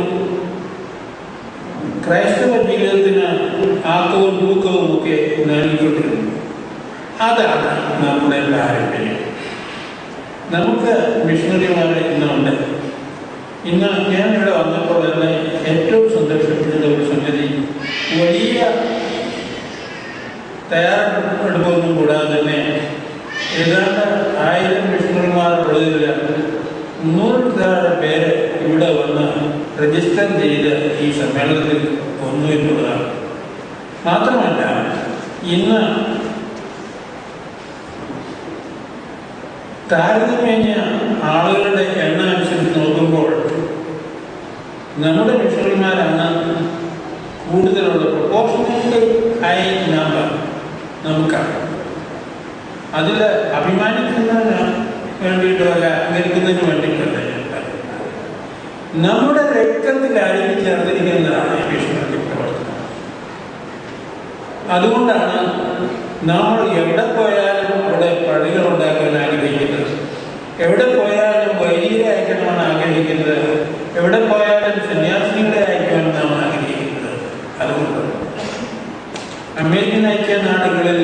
ക്രൈസ്തവ ജീവിതത്തിന് ആക്കവും തൂക്കവും ഒക്കെ നൽകിക്കൊണ്ടിരുന്നു. അതാണ് നമ്മുടെ പാരമ്പര്യം. നമുക്ക് മിഷണറിമാരെ ഇന്നുണ്ട്. ഇന്ന് ഞാനിവിടെ വന്നപ്പോൾ തന്നെ ഏറ്റവും സന്തോഷപ്പെടുന്ന ഒരു സംഗതി, വലിയ തയ്യാറെടുപ്പൊന്നും കൂടാതെ തന്നെ ഏതാണ്ട് 1000 മിഷണറിമാർ ഉള്ളതിൽ 300 പേര് ഇവിടെ വന്ന് രജിസ്റ്റർ ചെയ്ത് ഈ സമ്മേളനത്തിൽ വന്നു എന്നുള്ളതാണ്. മാത്രമല്ല, ഇന്ന് താരതമ്യേന ആളുകളുടെ എണ്ണം അനുസരിച്ച് നോക്കുമ്പോൾ നമ്മുടെ മിഷണറിമാരാണ് കൂടുതലുള്ള പ്രൊപ്പോർഷണലി ഹൈ നമ്പർ നമുക്കാണ്. അതിൽ അഭിമാനിക്കുന്നതിന് വേണ്ടിയിട്ടല്ല, അംഗീകരിക്കുന്നതിന് വേണ്ടിയിട്ടല്ല. നമ്മുടെ രക്തത്തിൽ അരിഞ്ഞു ചേർന്നിരിക്കുന്നതാണ് ഈ മിഷണറി പ്രവർത്തനം. അതുകൊണ്ടാണ് നമ്മൾ എവിടെ പോയാലും അവിടെ പള്ളികൾ ഉണ്ടാക്കാൻ ആഗ്രഹിക്കുന്നത്, എവിടെ പോയാലും വൈദികരെ അയക്കണമെന്ന് ആഗ്രഹിക്കുന്നത്, എവിടെ പോയാലും സന്യാസിനികളെ അയക്കണമെന്നാണ് ആഗ്രഹിക്കുന്നത്. അതുകൊണ്ട് അമേരിക്കൻ ഐക്യ നാടുകളിൽ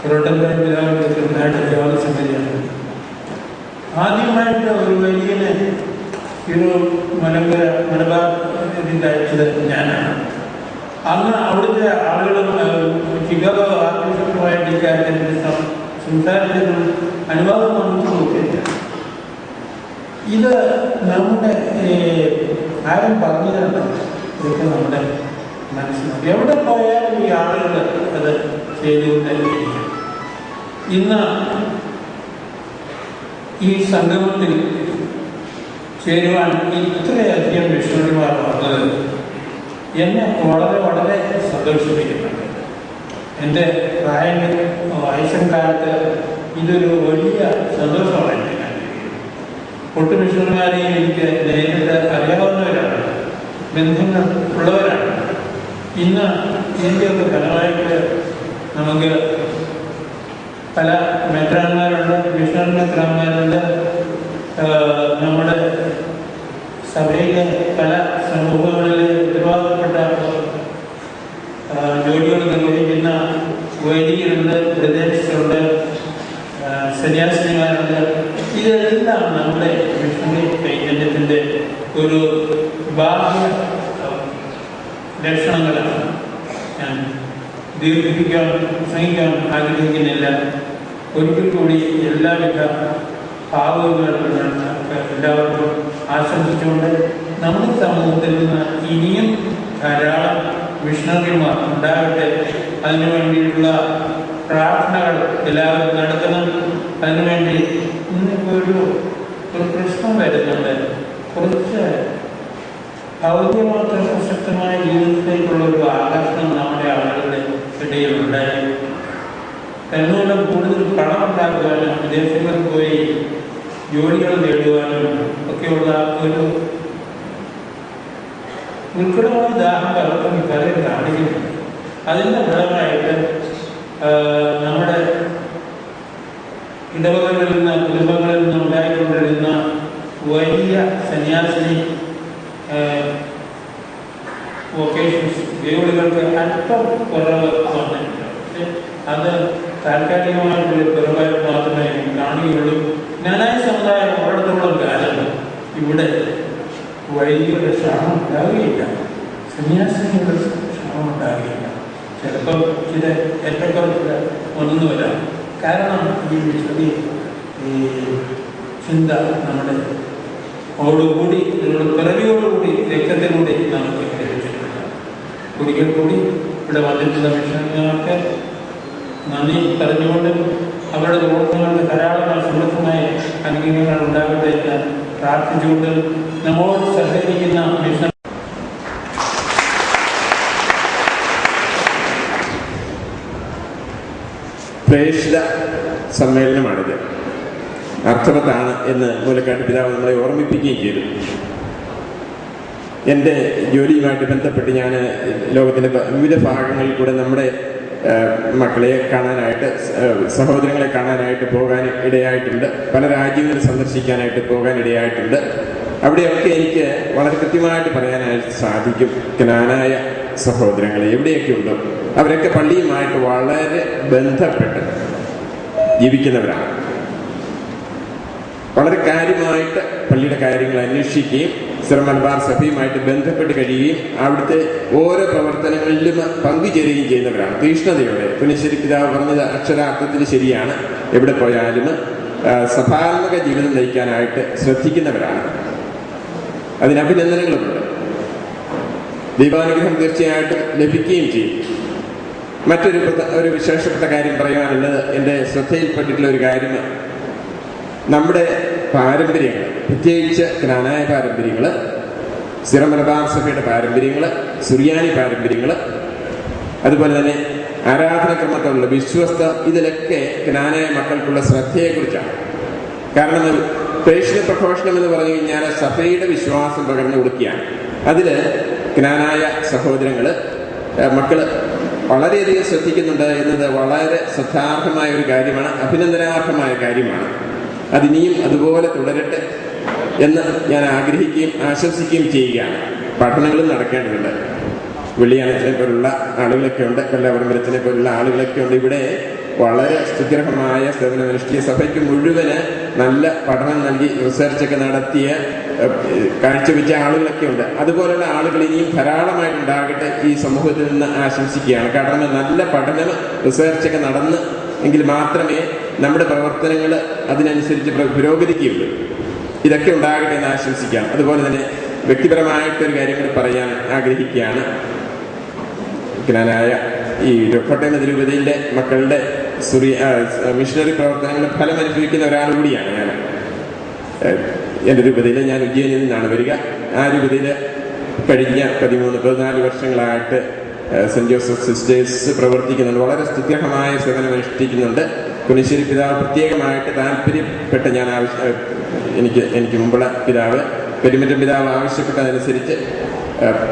തിരുവനന്തപുരം പിതാവിൻ്റെ ചെറുതായിട്ട് ദേവാലയസമിതിയാണ്. ആദ്യമായിട്ട് ഒരു വലിയനെ ഒരു മലബാർ ഇതിൻ്റെ അയച്ചത് ഞാനാണ്. അന്ന് അവിടുത്തെ ആളുകളും ചിക്കാഗോ ആർച്ച് ബിഷപ്പുമായിട്ട് ഇക്കാര്യത്തിൽ സംസാരിച്ചതിനും അനുവാദം നമുക്ക് നോക്കിയില്ല. ഇത് നമ്മുടെ ആരും പറഞ്ഞു തരണം, ഇതൊക്കെ നമ്മുടെ മനസ്സിലാക്കി എവിടെ പോയാലും ഈ ആളുകൾ അത് ചെയ്തുകൊണ്ടിരിക്കും. ഇന്ന് ഈ സംഗമത്തിൽ ചേരുവാൻ ഇത്രയധികം മിഷണറിമാർ വന്നത് എന്നെ വളരെ വളരെ സന്തോഷിപ്പിക്കുന്നുണ്ട്. എൻ്റെ വയസ്സൻ കാലത്ത് ഇതൊരു വലിയ സന്തോഷമാണ്. ഒട്ടു മിഷണറിമാരെയും എനിക്ക് നേരിട്ട് അറിയാവുന്നവരാണ്, ബന്ധങ്ങൾ ഉള്ളവരാണ്. ഇന്ന് ഇതിൻ്റെയൊക്കെ ഫലമായിട്ട് നമുക്ക് പല മെത്രാന്മാരുണ്ട്, മിഷണറി മെത്രാന്മാരുണ്ട്. നമ്മുടെ സഭയിലെ പല സമൂഹങ്ങളിലെ ഉത്തരവാദപ്പെട്ട ജോലികൾ നിർവഹിക്കുന്ന വൈദികരുണ്ട്, പ്രദേശത്തുണ്ട്, സന്യാസിനിമാരുണ്ട്. ഇതെല്ലാം നമ്മുടെ മിഷണറി ചൈതന്യത്തിൻ്റെ ഒരു ബാഹ്യ ലക്ഷണങ്ങളാണ്. ഞാൻ ദീർഘിപ്പിക്കാൻ ശ്രമിക്കാൻ ആഗ്രഹിക്കുന്നില്ല. ഒരിക്കൽ കൂടി എല്ലാവിധ ഭാവങ്ങളും എല്ലാവർക്കും ആശംസിച്ചുകൊണ്ട് നമ്മുടെ സമൂഹത്തിൽ നിന്ന് ഇനിയും ധാരാളം മിഷണറിമാർ ഉണ്ടാകട്ടെ. അതിനു വേണ്ടിയിട്ടുള്ള പ്രാർത്ഥനകൾ എല്ലാവരും നടത്തണം. അതിനുവേണ്ടി ഇന്നിപ്പോൾ ഒരു പ്രശ്നം വരുന്നുണ്ട്. കുറച്ച് ഭൗതികമാത്ര പ്രസക്തമായ ജീവിതത്തിലേക്കുള്ള ഒരു ആകർഷണം നമ്മുടെ ആളുകളുടെ ഇടയിലുണ്ടായി. തന്നൂലം കൂടുതൽ പണം ഉണ്ടാക്കുവാനും വിദേശങ്ങളിൽ പോയി ജോലികൾ നേടുവാനും ഒക്കെയുള്ള ഒരു ഉൾക്കടമായ ദാഹം പലർക്കും പലരും കാണിക്കുന്നുണ്ട്. അതിൻ്റെ ഫലമായിട്ട് നമ്മുടെ ഇടവകളിൽ നിന്ന്, കുടുംബങ്ങളിൽ നിന്ന് ഉണ്ടായിക്കൊണ്ടിരുന്ന വലിയ സന്യാസിനി വൊക്കേഷൻസ് ജോലികൾക്ക് അല്പം കുറവ് വന്നിട്ടുണ്ട്. പക്ഷെ അത് താൽക്കാലികമായിട്ടുള്ള കുറവായിട്ട് മാത്രമേ കാണുകയുള്ളൂ. ജ്ഞാനായ സമുദായം ഒരിടത്തോളം കാലം ഇവിടെ വൈദികരുടെ ക്ഷാമം ഉണ്ടാവുകയില്ല, സന്യാസിനികളുടെ ക്ഷാമം ഉണ്ടാവുകയില്ല. ചിലപ്പോൾ ചില ഏറ്റക്കുറച്ചിൽ ഒന്നു വരാം. കാരണം ഈ ചെറിയ ചിന്ത നമ്മുടെ ഓടുകൂടി പിറവിയോടുകൂടി രക്തത്തിലൂടെ നമുക്ക് ലഭിച്ചിട്ടുണ്ട്. ഒരിക്കൽ കൂടി ഇവിടെ വന്നിട്ടുള്ള മിഷണറിമാർക്ക് നന്ദി പറഞ്ഞുകൊണ്ട് അവരുടെ പ്രവർത്തനങ്ങൾക്ക് ധാരാളമായ സമൃദ്ധമായ അനുഗ്രഹങ്ങൾ ഉണ്ടാകട്ടെ എന്ന് പ്രാർത്ഥിച്ചുകൊണ്ട് നമ്മോട് സഹകരിക്കുന്ന മിഷൻ പ്രേക്ഷിത സമ്മേളനമാണിത്. അർത്ഥവത്താണ് എന്ന് മൂലക്കാട്ട് പിതാവ് നമ്മളെ ഓർമ്മിപ്പിക്കുകയും ചെയ്തു. എൻ്റെ ജോലിയുമായിട്ട് ബന്ധപ്പെട്ട് ഞാൻ ലോകത്തിൻ്റെ വിവിധ ഭാഗങ്ങളിൽ കൂടെ നമ്മുടെ മക്കളെ കാണാനായിട്ട്, സഹോദരങ്ങളെ കാണാനായിട്ട് പോകാൻ ഇടയായിട്ടുണ്ട്. പല രാജ്യങ്ങളിൽ സന്ദർശിക്കാനായിട്ട് പോകാൻ ഇടയായിട്ടുണ്ട്. അവിടെയൊക്കെ എനിക്ക് വളരെ കൃത്യമായിട്ട് പറയാനായിട്ട് സാധിക്കും, ജ്ഞാനായ സഹോദരങ്ങളെ എവിടെയൊക്കെ ഉണ്ടോ അവരൊക്കെ പള്ളിയുമായിട്ട് വളരെ ബന്ധപ്പെട്ട് ജീവിക്കുന്നവരാണ്. വളരെ കാര്യമായിട്ട് പള്ളിയുടെ കാര്യങ്ങൾ അന്വേഷിക്കുകയും സിറോ മലബാർ സഭയുമായിട്ട് ബന്ധപ്പെട്ട് കഴിയുകയും അവിടുത്തെ ഓരോ പ്രവർത്തനങ്ങളിലും പങ്കുചേരുകയും ചെയ്യുന്നവരാണ് തീഷ്ണതയോടെ. പുനശ്ശേരി പിതാവ് പറഞ്ഞത് അക്ഷരാർത്ഥത്തിൽ ശരിയാണ്. എവിടെ പോയാലും സഭാത്മക ജീവിതം നയിക്കാനായിട്ട് ശ്രദ്ധിക്കുന്നവരാണ്. അതിന് അഭിനന്ദനങ്ങളുമുണ്ട്. ദൈവാനുഗ്രഹം തീർച്ചയായിട്ടും ലഭിക്കുകയും ചെയ്യും. മറ്റൊരു വിശേഷപ്പെട്ട കാര്യം പറയാനുള്ളത്, എൻ്റെ ശ്രദ്ധയിൽപ്പെട്ടിട്ടുള്ള ഒരു കാര്യം, നമ്മുടെ പാരമ്പര്യങ്ങൾ, പ്രത്യേകിച്ച് ജ്ഞാനായ പാരമ്പര്യങ്ങൾ, സിറോ മലബാർ സഭയുടെ പാരമ്പര്യങ്ങൾ, സുറിയാനി പാരമ്പര്യങ്ങൾ, അതുപോലെ തന്നെ ആരാധനക്രമത്തോടുള്ള വിശ്വസ്ത, ഇതിലൊക്കെ ജ്ഞാനായ മക്കൾക്കുള്ള ശ്രദ്ധയെക്കുറിച്ചാണ്. കാരണം പ്രേക്ഷിത പ്രഘോഷണം എന്ന് പറഞ്ഞു കഴിഞ്ഞാൽ സഭയുടെ വിശ്വാസം പകർന്നു കൊടുക്കുകയാണ്. അതിൽ ജ്ഞാനായ സഹോദരങ്ങൾ മക്കൾ വളരെയധികം ശ്രദ്ധിക്കുന്നുണ്ട് എന്നത് വളരെ ശ്രദ്ധാർഹമായ ഒരു കാര്യമാണ്, അഭിനന്ദനാർഹമായ കാര്യമാണ്. അതിനിയും അതുപോലെ തുടരട്ടെ എന്ന് ഞാൻ ആഗ്രഹിക്കുകയും ആശംസിക്കുകയും ചെയ്യുകയാണ്. പഠനങ്ങളും നടക്കേണ്ടതുണ്ട്. വെള്ളിയാനത്തിനെ പോലുള്ള ആളുകളൊക്കെ ഉണ്ട്, കൊല്ലാപുരമ്പലത്തിനെ പോലുള്ള ആളുകളൊക്കെ ഉണ്ട്. ഇവിടെ വളരെ സ്തുത്യർഹമായ സേവനമനുഷ്ഠിയ സഭയ്ക്ക് മുഴുവന് നല്ല പഠനം നൽകി റിസർച്ചൊക്കെ നടത്തിയ കാഴ്ചവെച്ച ആളുകളൊക്കെ ഉണ്ട്. അതുപോലുള്ള ആളുകൾ ഇനിയും ധാരാളമായിട്ടുണ്ടാകട്ടെ ഈ സമൂഹത്തിൽ നിന്ന് ആശംസിക്കുകയാണ്. കാരണം നല്ല പഠനം റിസർച്ചൊക്കെ നടന്ന് എങ്കിൽ മാത്രമേ നമ്മുടെ പ്രവർത്തനങ്ങൾ അതിനനുസരിച്ച് പുരോഗതിക്കുകയുള്ളൂ. ഇതൊക്കെ ഉണ്ടാകട്ടെ എന്ന് ആശംസിക്കാം. അതുപോലെ തന്നെ വ്യക്തിപരമായിട്ടൊരു കാര്യങ്ങൾ പറയാൻ ആഗ്രഹിക്കുകയാണ്. ജ്ഞാനായ ഈ കോട്ടയം അതിരൂപതയിലെ മക്കളുടെ മിഷണറി പ്രവർത്തനങ്ങളുടെ ഫലം അനുഭവിക്കുന്ന ഒരാൾ കൂടിയാണ് ഞാൻ. എൻ്റെ രൂപതയിൽ ഞാൻ ഉജ്ജയിനിൽ നിന്നാണ് വരിക. ആ രൂപതയിൽ കഴിഞ്ഞ 13-14 വർഷങ്ങളായിട്ട് സെന്റ് ജോസഫ് സിസ്റ്റേഴ്സ് പ്രവർത്തിക്കുന്നുണ്ട്. വളരെ സ്തുത്യർഹമായ സേവനം അനുഷ്ഠിക്കുന്നുണ്ട്. കുനിശ്ശേരി പിതാവ് പ്രത്യേകമായിട്ട് താല്പര്യപ്പെട്ട എനിക്ക് മുമ്പുള്ള പിതാവ് പെരുമറ്റം പിതാവ് ആവശ്യപ്പെട്ടതനുസരിച്ച്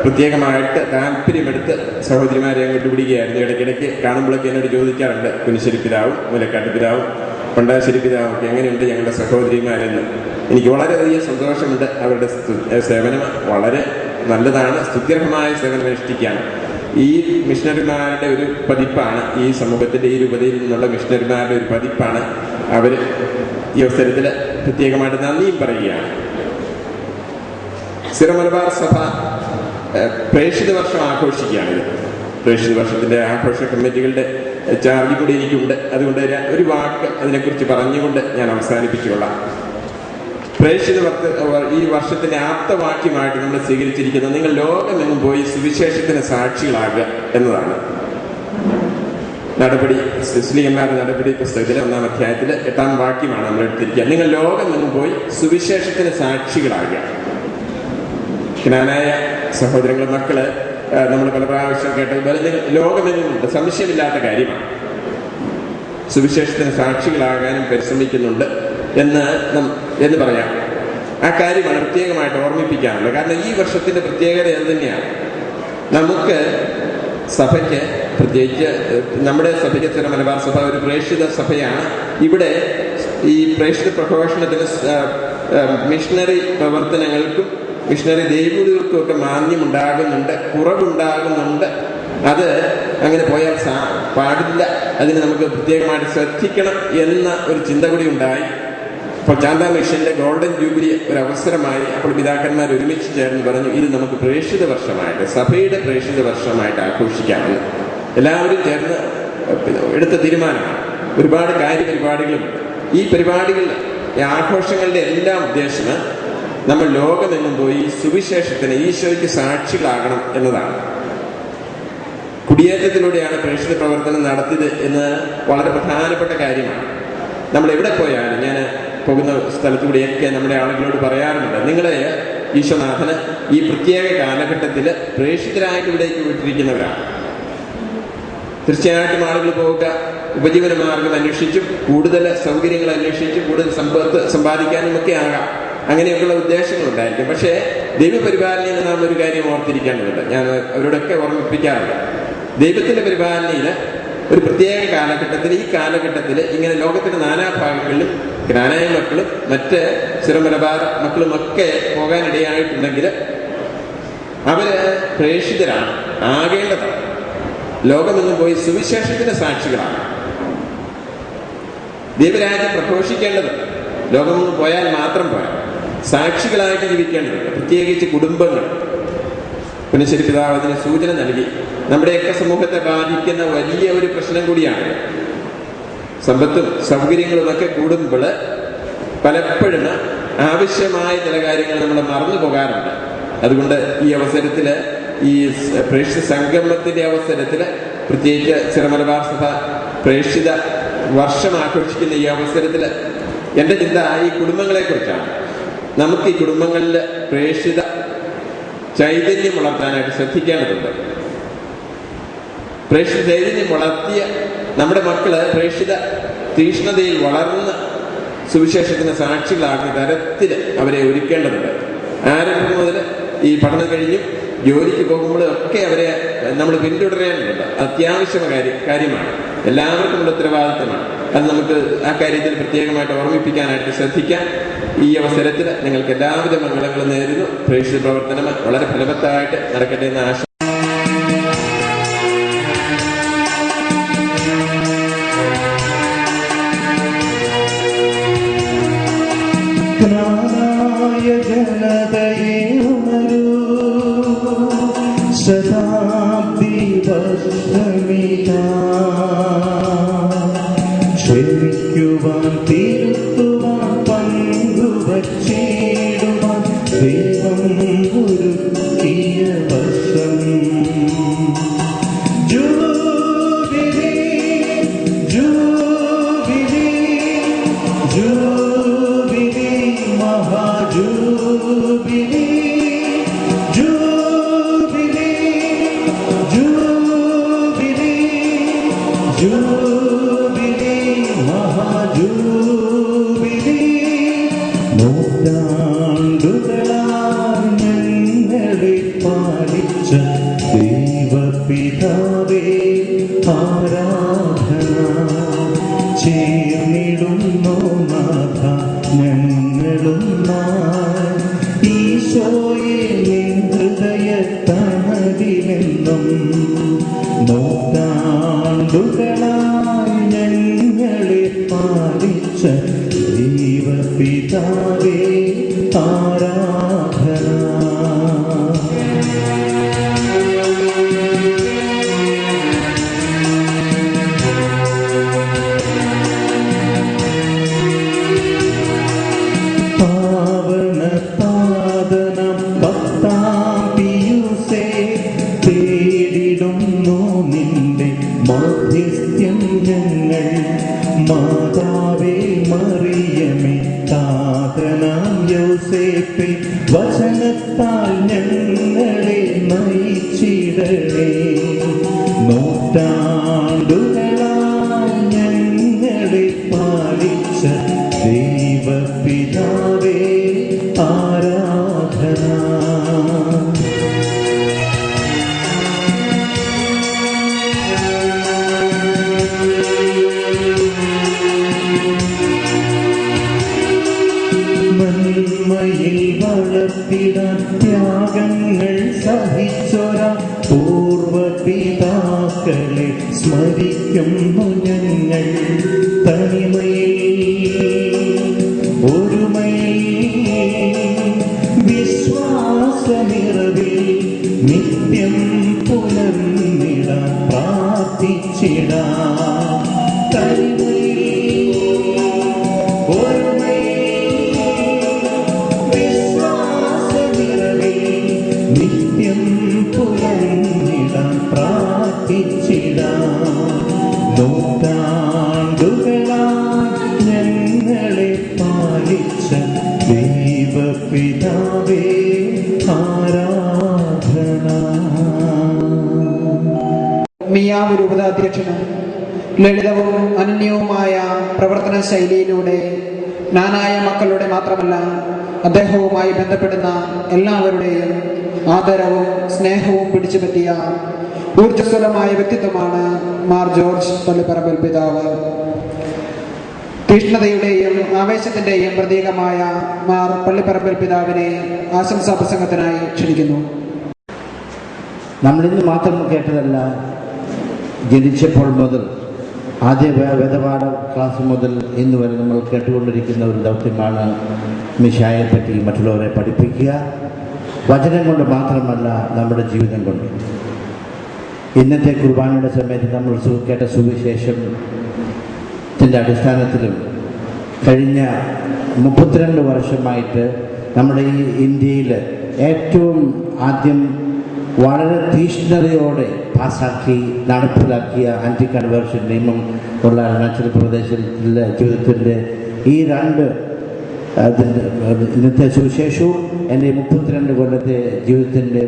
പ്രത്യേകമായിട്ട് താല്പര്യമെടുത്ത് സഹോദരിമാരെ അങ്ങോട്ട് വിടുകയായിരുന്നു. ഇടയ്ക്കിടയ്ക്ക് കാണുമ്പോഴൊക്കെ എന്നോട് ചോദിക്കാറുണ്ട്, കുനിശ്ശേരി പിതാവും മുലക്കാട്ട് പിതാവും പണ്ടാശ്ശേരി പിതാവും ഒക്കെ എങ്ങനെയുണ്ട് ഞങ്ങളുടെ സഹോദരിമാരെന്ന്. എനിക്ക് വളരെയധികം സന്തോഷമുണ്ട്. അവരുടെ സേവനം വളരെ നല്ലതാണ്. സ്തുത്യർഹമായ സേവനം അനുഷ്ഠിക്കുകയാണ്. ഈ മിഷണറിമാരുടെ ഒരു പതിപ്പാണ്, ഈ സമൂഹത്തിന്റെ ഈ രൂപതയിൽ നിന്നുള്ള മിഷണറിമാരുടെ ഒരു പതിപ്പാണ്. അവർ ഈ അവസരത്തിൽ പ്രത്യേകമായിട്ട് നന്ദിയും പറയുകയാണ്. സിറോ മലബാർ സഭ പ്രേക്ഷിത വർഷം ആഘോഷിക്കുകയാണിത്. പ്രേക്ഷിത വർഷത്തിന്റെ ആഘോഷ കമ്മിറ്റികളുടെ ചാർജ് കൂടി എനിക്കുണ്ട്. അതുകൊണ്ട് ഒരു വാക്ക് അതിനെക്കുറിച്ച് പറഞ്ഞുകൊണ്ട് ഞാൻ അവസാനിപ്പിച്ചുകൊള്ളാം. പ്രേക്ഷിത ഈ വർഷത്തിന്റെ ആപ്തവാക്യമായിട്ട് നമ്മൾ സ്വീകരിച്ചിരിക്കുന്നത് നിങ്ങൾ ലോകമെങ്ങും പോയി സുവിശേഷത്തിന് സാക്ഷികളാകുക എന്നതാണ്. നടപടി സ്ലീഹന്മാരുടെ നടപടി പുസ്തകത്തിലെ 1-ാം അധ്യായത്തിലെ 8-ാം വാക്യമാണ് നമ്മൾ എടുത്തിരിക്കുക. നിങ്ങൾ ലോകമെങ്ങും പോയി സുവിശേഷത്തിന് സാക്ഷികളാകുക. ജ്ഞാനായ സഹോദരങ്ങളുടെ മക്കള് നമ്മൾ പല പ്രാവശ്യം കേട്ടതുപോലെ നിങ്ങൾ ലോകമെങ്ങുമുണ്ട്, സംശയമില്ലാത്ത കാര്യമാണ്. സുവിശേഷത്തിന് സാക്ഷികളാകാനും പരിശ്രമിക്കുന്നുണ്ട് എന്ന് പറയാം. ആ കാര്യമാണ് പ്രത്യേകമായിട്ട് ഓർമ്മിപ്പിക്കാനുള്ളത്. കാരണം ഈ വർഷത്തിന്റെ പ്രത്യേകത അത് തന്നെയാണ്. നമുക്ക് സഭയ്ക്ക്, പ്രത്യേകിച്ച് നമ്മുടെ സഭയ്ക്ക് സിറോ മലബാർ സഭ ഒരു പ്രേക്ഷിത സഭയാണ്. ഇവിടെ ഈ പ്രേക്ഷിത പ്രഘോഷണത്തിന് മിഷണറി പ്രവർത്തനങ്ങൾക്കും മിഷണറി ദൈവങ്ങൾക്കും ഒക്കെ മാന്യമുണ്ടാകുന്നുണ്ട്, കുറവുണ്ടാകുന്നുണ്ട്. അത് അങ്ങനെ പോയാൽ പാടില്ല. അതിന് നമുക്ക് പ്രത്യേകമായിട്ട് ശ്രദ്ധിക്കണം എന്ന ഒരു ചിന്ത കൂടി ഉണ്ടായി. അപ്പോൾ ചാന്താ മിഷന്റെ ഗോൾഡൻ ജൂബിലി ഒരു അവസരമായി. അപ്പോൾ പിതാക്കന്മാർ ഒരുമിച്ച് ചേർന്ന് പറഞ്ഞു, ഇത് നമുക്ക് പ്രേക്ഷിത വർഷമായിട്ട്, സഭയുടെ പ്രേക്ഷിത വർഷമായിട്ട് ആഘോഷിക്കാമെന്ന്. എല്ലാവരും ചേർന്ന് എടുത്ത തീരുമാനമാണ്. ഒരുപാട് കാര്യപരിപാടികളുമുണ്ട്. ഈ പരിപാടികളിൽ, ഈ ആഘോഷങ്ങളുടെ എല്ലാം ഉദ്ദേശം നമ്മൾ ലോകമെങ്ങും പോയി സുവിശേഷത്തിന്, ഈശോയ്ക്ക് സാക്ഷികളാകണം എന്നതാണ്. കുടിയേറ്റത്തിലൂടെയാണ് പ്രേക്ഷിത പ്രവർത്തനം നടത്തിയത് എന്ന് വളരെ പ്രധാനപ്പെട്ട കാര്യമാണ്. നമ്മൾ എവിടെ പോയാലും, ഞാൻ പോകുന്ന സ്ഥലത്തൂടെയൊക്കെ നമ്മുടെ ആളുകളോട് പറയാറുണ്ട്, നിങ്ങളെ ഈശോനാഥന് ഈ പ്രത്യേക കാലഘട്ടത്തിൽ പ്രേക്ഷിതരായിട്ട് ഇവിടേക്ക് വിട്ടിരിക്കുന്നവരാണ്. തീർച്ചയായിട്ടും ആളുകൾ പോവുക, ഉപജീവന മാർഗം അന്വേഷിച്ചും കൂടുതൽ സൗകര്യങ്ങൾ അന്വേഷിച്ചും കൂടുതൽ സമ്പത്ത് സമ്പാദിക്കാനും ഒക്കെ ആകാം. അങ്ങനെയൊക്കെയുള്ള ഉദ്ദേശങ്ങളുണ്ടായിരിക്കും. പക്ഷേ ദൈവപരിപാലനയിൽ നാം ഒരു കാര്യം ഓർത്തിരിക്കേണ്ടതുണ്ട്. ഞാൻ അവരോടൊക്കെ ഓർമ്മിപ്പിക്കാറുണ്ട്. ദൈവത്തിന്റെ പരിപാലനയിൽ ഒരു പ്രത്യേക കാലഘട്ടത്തിൽ, ഈ കാലഘട്ടത്തിൽ ഇങ്ങനെ ലോകത്തിന്റെ നാനാഭാഗങ്ങളിലും ജ്ഞാനായ മക്കളും മറ്റ് സിറോ മലബാർ മക്കളും ഒക്കെ പോകാനിടയായിട്ടുണ്ടെങ്കിൽ അവര് പ്രേക്ഷിതരാണ്, ആകേണ്ടതാണ്. ലോകമെങ്ങും പോയി സുവിശേഷത്തിന്റെ സാക്ഷികളാണ്. ദൈവരാജ്യം പ്രഘോഷിക്കേണ്ടതുണ്ട്. ലോകമെങ്ങും പോയാൽ മാത്രം പോയാൽ സാക്ഷികളായിട്ട് ജീവിക്കേണ്ടതുണ്ട്. പ്രത്യേകിച്ച് കുടുംബങ്ങൾ. കുനിശ്ശേരി പിതാവ് അതിന് സൂചന നൽകി. നമ്മുടെയൊക്കെ സമൂഹത്തെ ബാധിക്കുന്ന വലിയ ഒരു പ്രശ്നം കൂടിയാണ്. സമ്പത്തും സൗകര്യങ്ങളും ഒക്കെ കൂടുമ്പോൾ പലപ്പോഴും ആവശ്യമായ ചില കാര്യങ്ങൾ നമ്മൾ മറന്നു പോകാറുണ്ട്. അതുകൊണ്ട് ഈ അവസരത്തിൽ, ഈ പ്രേക്ഷിത സംഗമത്തിന്റെ അവസരത്തിൽ, പ്രത്യേകിച്ച് സിറോ മലബാർ സഭ പ്രേക്ഷിത വർഷം ആഘോഷിക്കുന്ന ഈ അവസരത്തിൽ എൻ്റെ ചിന്ത ഈ കുടുംബങ്ങളെ കുറിച്ചാണ്. നമുക്ക് ഈ കുടുംബങ്ങളിൽ പ്രേക്ഷിത ചൈതന്യം വളർത്താനായിട്ട് ശ്രദ്ധിക്കേണ്ടതുണ്ട്. പ്രേക്ഷിത ചൈതന്യം വളർത്തിയ നമ്മുടെ മക്കള് പ്രേക്ഷിത തീഷ്ണതയിൽ വളർന്ന് സുവിശേഷത്തിന് സാക്ഷികളാകുന്ന തരത്തിൽ അവരെ ഒരുക്കേണ്ടതുണ്ട്. ആരംഭം മുതൽ ഈ പഠനം കഴിഞ്ഞും ജോലിക്ക് പോകുമ്പോഴും ഒക്കെ അവരെ നമ്മൾ പിന്തുടരേണ്ടതുണ്ട്. അത്യാവശ്യമായ കാര്യമാണ്. എല്ലാവർക്കും ഉള്ള ഉത്തരവാദിത്തമാണ്. അത് നമുക്ക് ആ കാര്യത്തിൽ പ്രത്യേകമായിട്ട് ഓർമ്മിപ്പിക്കാനായിട്ട് ശ്രദ്ധിക്കാം. ഈ അവസരത്തിൽ നിങ്ങൾക്ക് എല്ലാവിധ മംഗളങ്ങളും നേരുന്നു. പ്രേക്ഷിത പ്രവർത്തനം വളരെ ഫലവത്തായിട്ട് നടക്കട്ടെ എന്ന് ആശ ജനതയെ ഉണരൂ, ശതാബ്ദി വർഷമിതാ. ക്ഷമിക്കുവാൻ, തിരുത്തുവാൻ, പങ്കുവച്ചിടുവാൻ ദൈവം ഒരുക്കിയ വർഷം. ജൂബിലി, ജൂബിലി, ജൂബിലി, മഹാജൂബിലി, ജൂബിലി, ജൂബിലി, ജൂബിലി, മഹാജൂബിലി. നൂറ്റാണ്ടുകളായി ഞങ്ങളെ പാലിച്ച ദൈവപിതാവേ ആരാധന. ചേർന്നിടുന്നു നാഥ ഞങ്ങളും ഈശോയെ നിൻ ഹൃദയത്തണലിലെന്നും. നൂറ്റാണ്ടുകളായി ഞങ്ങളെ പാലിച്ച ദൈവപിതാവേ ആരാധന. പാവന പാദനം പത്താം പിയൂസേ, തേടിടുന്നു നിന്റെ മാധ്യസ്ഥ്യം ഞങ്ങൾ. മാതാവേ മറിയമേ, താതനാം യോസേപ്പേ, വചനത്താൽ ഞങ്ങളെ നയിച്ചിടണേ. നൂറ്റാണ്ടുകളായി ഞങ്ങളെ പാലിച്ച ദൈവപിതാവേ ആരാധന. നന്മയിൽ വളർത്തിടാൻ ത്യാഗങ്ങൾ സഹിച്ചൊരാ പൂർവപിതാക്കളെ സ്മരിക്കുന്നു ഞങ്ങൾ. തനിമയിൽ ഒരുമയിൽ വിശ്വാസനിറവിൽ നിത്യം പുലർന്നിടാൻ പ്രാർത്ഥിച്ചിടാം. തനിമയിൽ ഒരുമയിൽ വിശ്വാസനിറവിൽ നിത്യം പുലർന്നിടാൻ പ്രാർത്ഥിച്ചിടാം. നൂറ്റാണ്ടുകളായി ഞങ്ങളെ പാലിച്ച ദൈവപിതാവേ ആരാധന. മിയാവ് രൂപതാധ്യക്ഷനും ലളിതവും അനന്യവുമായ പ്രവർത്തന ശൈലിയിലൂടെ നാനായ മക്കളുടെ മാത്രമല്ല അദ്ദേഹവുമായി ബന്ധപ്പെടുന്ന എല്ലാവരുടെയും ആദരവും സ്നേഹവും പിടിച്ചുപറ്റിയ ഊർജ്ജസ്വലമായ വ്യക്തിത്വമാണ് മാർ ജോർജ് പള്ളിപ്പറമ്പിൽ പിതാവ്. തീഷ്ണതയുടെയും ആവേശത്തിന്റെയും പ്രതീകമായ മാർ പള്ളിപ്പറമ്പിൽ പിതാവിനെ ആശംസാ പ്രസംഗത്തിനായി ക്ഷണിക്കുന്നു. നമ്മളിന്ന് മാത്രം കേട്ടതല്ല, ജനിച്ചപ്പോൾ മുതൽ ആദ്യ വേദപാഠ ക്ലാസ് മുതൽ ഇന്ന് വരെ നമ്മൾ കേട്ടുകൊണ്ടിരിക്കുന്ന ഒരു ദൗത്യമാണ് മിശിഹായെപ്പറ്റി മറ്റുള്ളവരെ പഠിപ്പിക്കുക. വചനം കൊണ്ട് മാത്രമല്ല, നമ്മുടെ ജീവിതം കൊണ്ട്. ഇന്നത്തെ കുർബാനയുടെ സമയത്ത് നമ്മൾ കേട്ട സുവിശേഷത്തിൻ്റെ അടിസ്ഥാനത്തിലും കഴിഞ്ഞ 32 വർഷമായിട്ട് നമ്മുടെ ഈ ഇന്ത്യയിൽ ഏറ്റവും ആദ്യം വളരെ തീഷ്ണതയോടെ പാസാക്കി നടപ്പിലാക്കിയ ആൻറ്റി കൺവേർഷൻ നിയമം ഉള്ള അരുണാചൽ പ്രദേശത്തിലെ ജീവിതത്തിൻ്റെ ഈ രണ്ട് ഇന്നത്തെ സുവിശേഷവും എൻ്റെ 32 കൊല്ലത്തെ ജീവിതത്തിൻ്റെ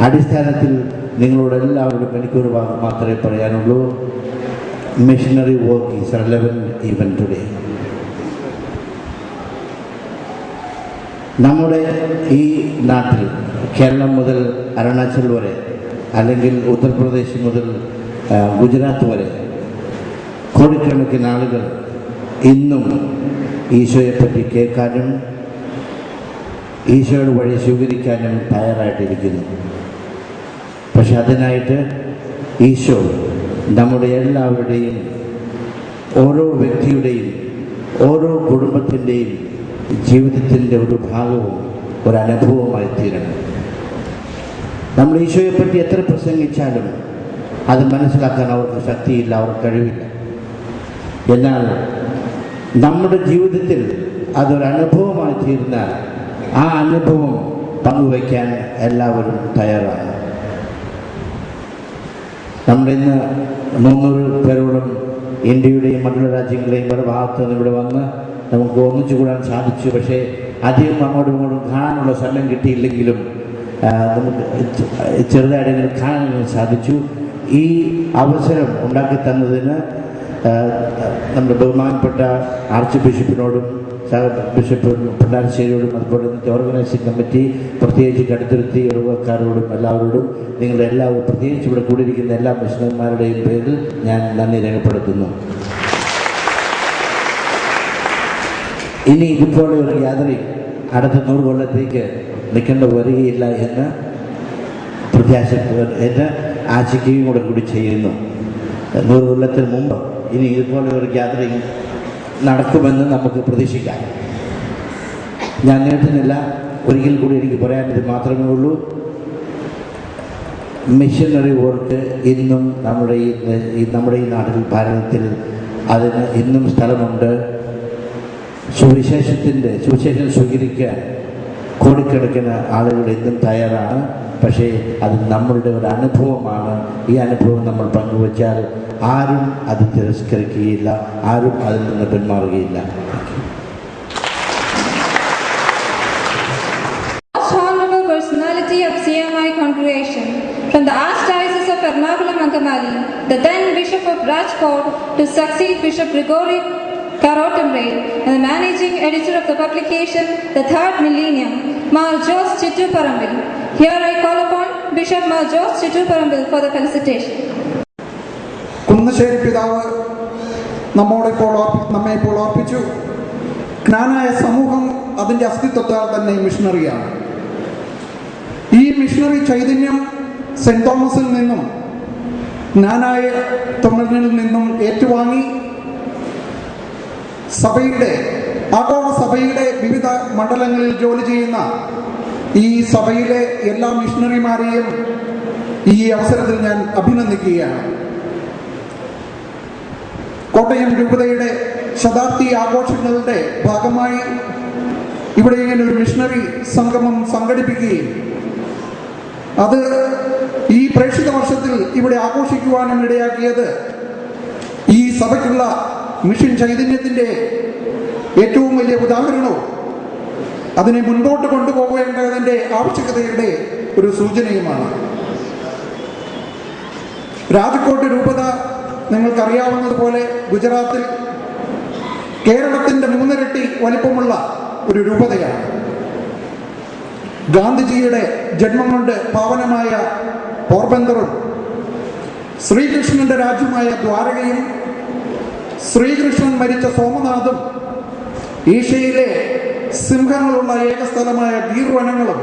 അടിസ്ഥാനത്തിൽ നിങ്ങളോട് എല്ലാവരും എനിക്കൊരു വാക്ക് മാത്രമേ പറയാനുള്ളൂ. Missionary work is relevant even today. നമ്മുടെ ഈ നാട്ടിൽ കേരളം മുതൽ അരുണാചൽ വരെ, അല്ലെങ്കിൽ ഉത്തർപ്രദേശ് മുതൽ ഗുജറാത്ത് വരെ കോടിക്കണക്കിന് ആളുകൾ ഇന്നും ഈശോയെപ്പറ്റി കേൾക്കാനും ഈശോയുടെ വഴി സ്വീകരിക്കാനും തയ്യാറായിട്ടിരിക്കുന്നു. പക്ഷെ അതിനായിട്ട് ഈശോ നമ്മുടെ എല്ലാവരുടെയും, ഓരോ വ്യക്തിയുടെയും, ഓരോ കുടുംബത്തിൻ്റെയും, ജീവിതത്തിൻ്റെ ഒരു ഭാഗവും ഒരനുഭവമായി തീരണം. നമ്മൾ ഈശോയെപ്പറ്റി എത്ര പ്രസംഗിച്ചാലും അത് മനസ്സിലാക്കാൻ അവർക്ക് ശക്തിയില്ല, അവർക്ക് കഴിവില്ല. എന്നാൽ നമ്മുടെ ജീവിതത്തിൽ അതൊരനുഭവമായി തീർന്നാൽ ആ അനുഭവം പങ്കുവയ്ക്കാൻ എല്ലാവരും തയ്യാറാണ്. നമ്മളിന്ന് 300 പേരോളം ഇന്ത്യയുടെയും മറ്റുള്ള രാജ്യങ്ങളെയും പല ഭാഗത്തു നിന്ന് ഇവിടെ വന്ന് നമുക്ക് ഒന്നിച്ചു കൂടാൻ സാധിച്ചു. പക്ഷേ അധികം അങ്ങോട്ടും ഇങ്ങോട്ടും കാണാനുള്ള സമയം കിട്ടിയില്ലെങ്കിലും നമുക്ക് ചെറുതായിട്ടെങ്കിലും കാണാൻ സാധിച്ചു. ഈ അവസരം ഉണ്ടാക്കി തന്നതിന് നമ്മുടെ ബഹുമാനപ്പെട്ട ആർച്ച് ബിഷപ്പിനോടും ബിഷപ്പ് പിണ്ടാരശ്ശേരിയോടും അതുപോലെ ഇന്നത്തെ ഓർഗനൈസിംഗ് കമ്മിറ്റി, പ്രത്യേകിച്ച് കടുത്തുരുത്തി ഇടവക്കാരോടും എല്ലാവരോടും, നിങ്ങളുടെ എല്ലാവരും പ്രത്യേകിച്ച് ഇവിടെ കൂടിയിരിക്കുന്ന എല്ലാ മിഷണന്മാരുടെയും പേരിൽ ഞാൻ നന്ദി രേഖപ്പെടുത്തുന്നു. ഇനി ഇതുപോലെ ഒരു യാത്രയും അടുത്ത 100 കൊല്ലത്തേക്ക് നിൽക്കേണ്ട വരികയില്ല എന്ന് ആശിക്കുകയും കൂടി ചെയ്യുന്നു. 100 കൊല്ലത്തിന് മുമ്പ് ഇനി ഇതുപോലെ ഒരു ഗ്യാതറിങ് നടക്കുമെന്ന് നമുക്ക് പ്രതീക്ഷിക്കാം. ഞാൻ നീട്ടുന്നില്ല, ഒരിക്കൽ കൂടി എനിക്ക് പറയാനത് മാത്രമേ ഉള്ളൂ. മിഷനറി വർക്ക് ഇന്നും നമ്മുടെ ഈ നാട്ടിൽ, ഭാരതത്തിൽ അതിന് ഇന്നും സ്ഥലമുണ്ട്. സുവിശേഷം സ്വീകരിക്കാൻ കോടിക്കണക്കിന് ആളുകൾ ഇന്നും തയ്യാറാണ്. പക്ഷേ അത് നമ്മളുടെ ഒരു അനുഭവമാണ്. ഈ അനുഭവം നമ്മൾ പങ്കുവച്ചാൽ ആരും അത് തിരസ്കരിക്കുകയില്ല, ആരും അതിൽ നിന്ന് പിന്മാറുകയില്ല. Honorable personality of CMI congregation, from the Archdiocese of Ernakulam Angamali, the then Bishop of Rajkot to succeed Bishop Gregory Karotamre, and the managing editor of the publication The Third Millennium, Mar Jos Chittu Parambil. Here I call upon Bishop Mar Jos Chittu Parambil for the felicitation. Kunnassery പിതാവ് നമ്മെ ഇപ്പോൾ ഓർപ്പിച്ചു. ജ്ഞാനായ സമൂഹം അതിൻ്റെ അസ്തിത്വത്താൽ തന്നെ മിഷണറിയാണ്. ഈ missionary ചൈതന്യം saint തോമസിൽ നിന്നും ജ്ഞാനായ തൊഴിലിൽ നിന്നും ഏറ്റുവാങ്ങി ആഗോള സഭയുടെ വിവിധ മണ്ഡലങ്ങളിൽ ജോലി ചെയ്യുന്ന ഈ സഭയിലെ എല്ലാ മിഷണറിമാരെയും ഈ അവസരത്തിൽ ഞാൻ അഭിനന്ദിക്കുകയാണ്. കോട്ടയം രൂപതയുടെ ശതാബ്ദി ആഘോഷങ്ങളുടെ ഭാഗമായി ഇവിടെ ഇങ്ങനെ ഒരു മിഷണറി സംഗമം സംഘടിപ്പിക്കുകയും അത് ഈ പ്രേക്ഷിത വർഷത്തിൽ ഇവിടെ ആഘോഷിക്കുവാനും ഇടയാക്കിയത് ഈ സഭയ്ക്കുള്ള മിഷൻ ചൈതന്യത്തിൻ്റെ ഏറ്റവും വലിയ ഉദാഹരണവും അതിനെ മുൻപോട്ട് കൊണ്ടുപോകേണ്ടതിൻ്റെ ആവശ്യകതയുടെ ഒരു സൂചനയുമാണ്. രാജ്കോട്ട് രൂപത നിങ്ങൾക്കറിയാവുന്നതുപോലെ ഗുജറാത്തിൽ കേരളത്തിൻ്റെ 3 ഇരട്ടി വലിപ്പമുള്ള ഒരു രൂപതയാണ്. ഗാന്ധിജിയുടെ ജന്മം കൊണ്ട് പാവനമായ പോർബന്ദറും ശ്രീകൃഷ്ണന്റെ രാജ്യമായ ദ്വാരകയും ശ്രീകൃഷ്ണൻ മരിച്ച സോമനാഥും ഏഷ്യയിലെ സിംഹങ്ങളുള്ള ഏക സ്ഥലമായ ഗീർ വനങ്ങളും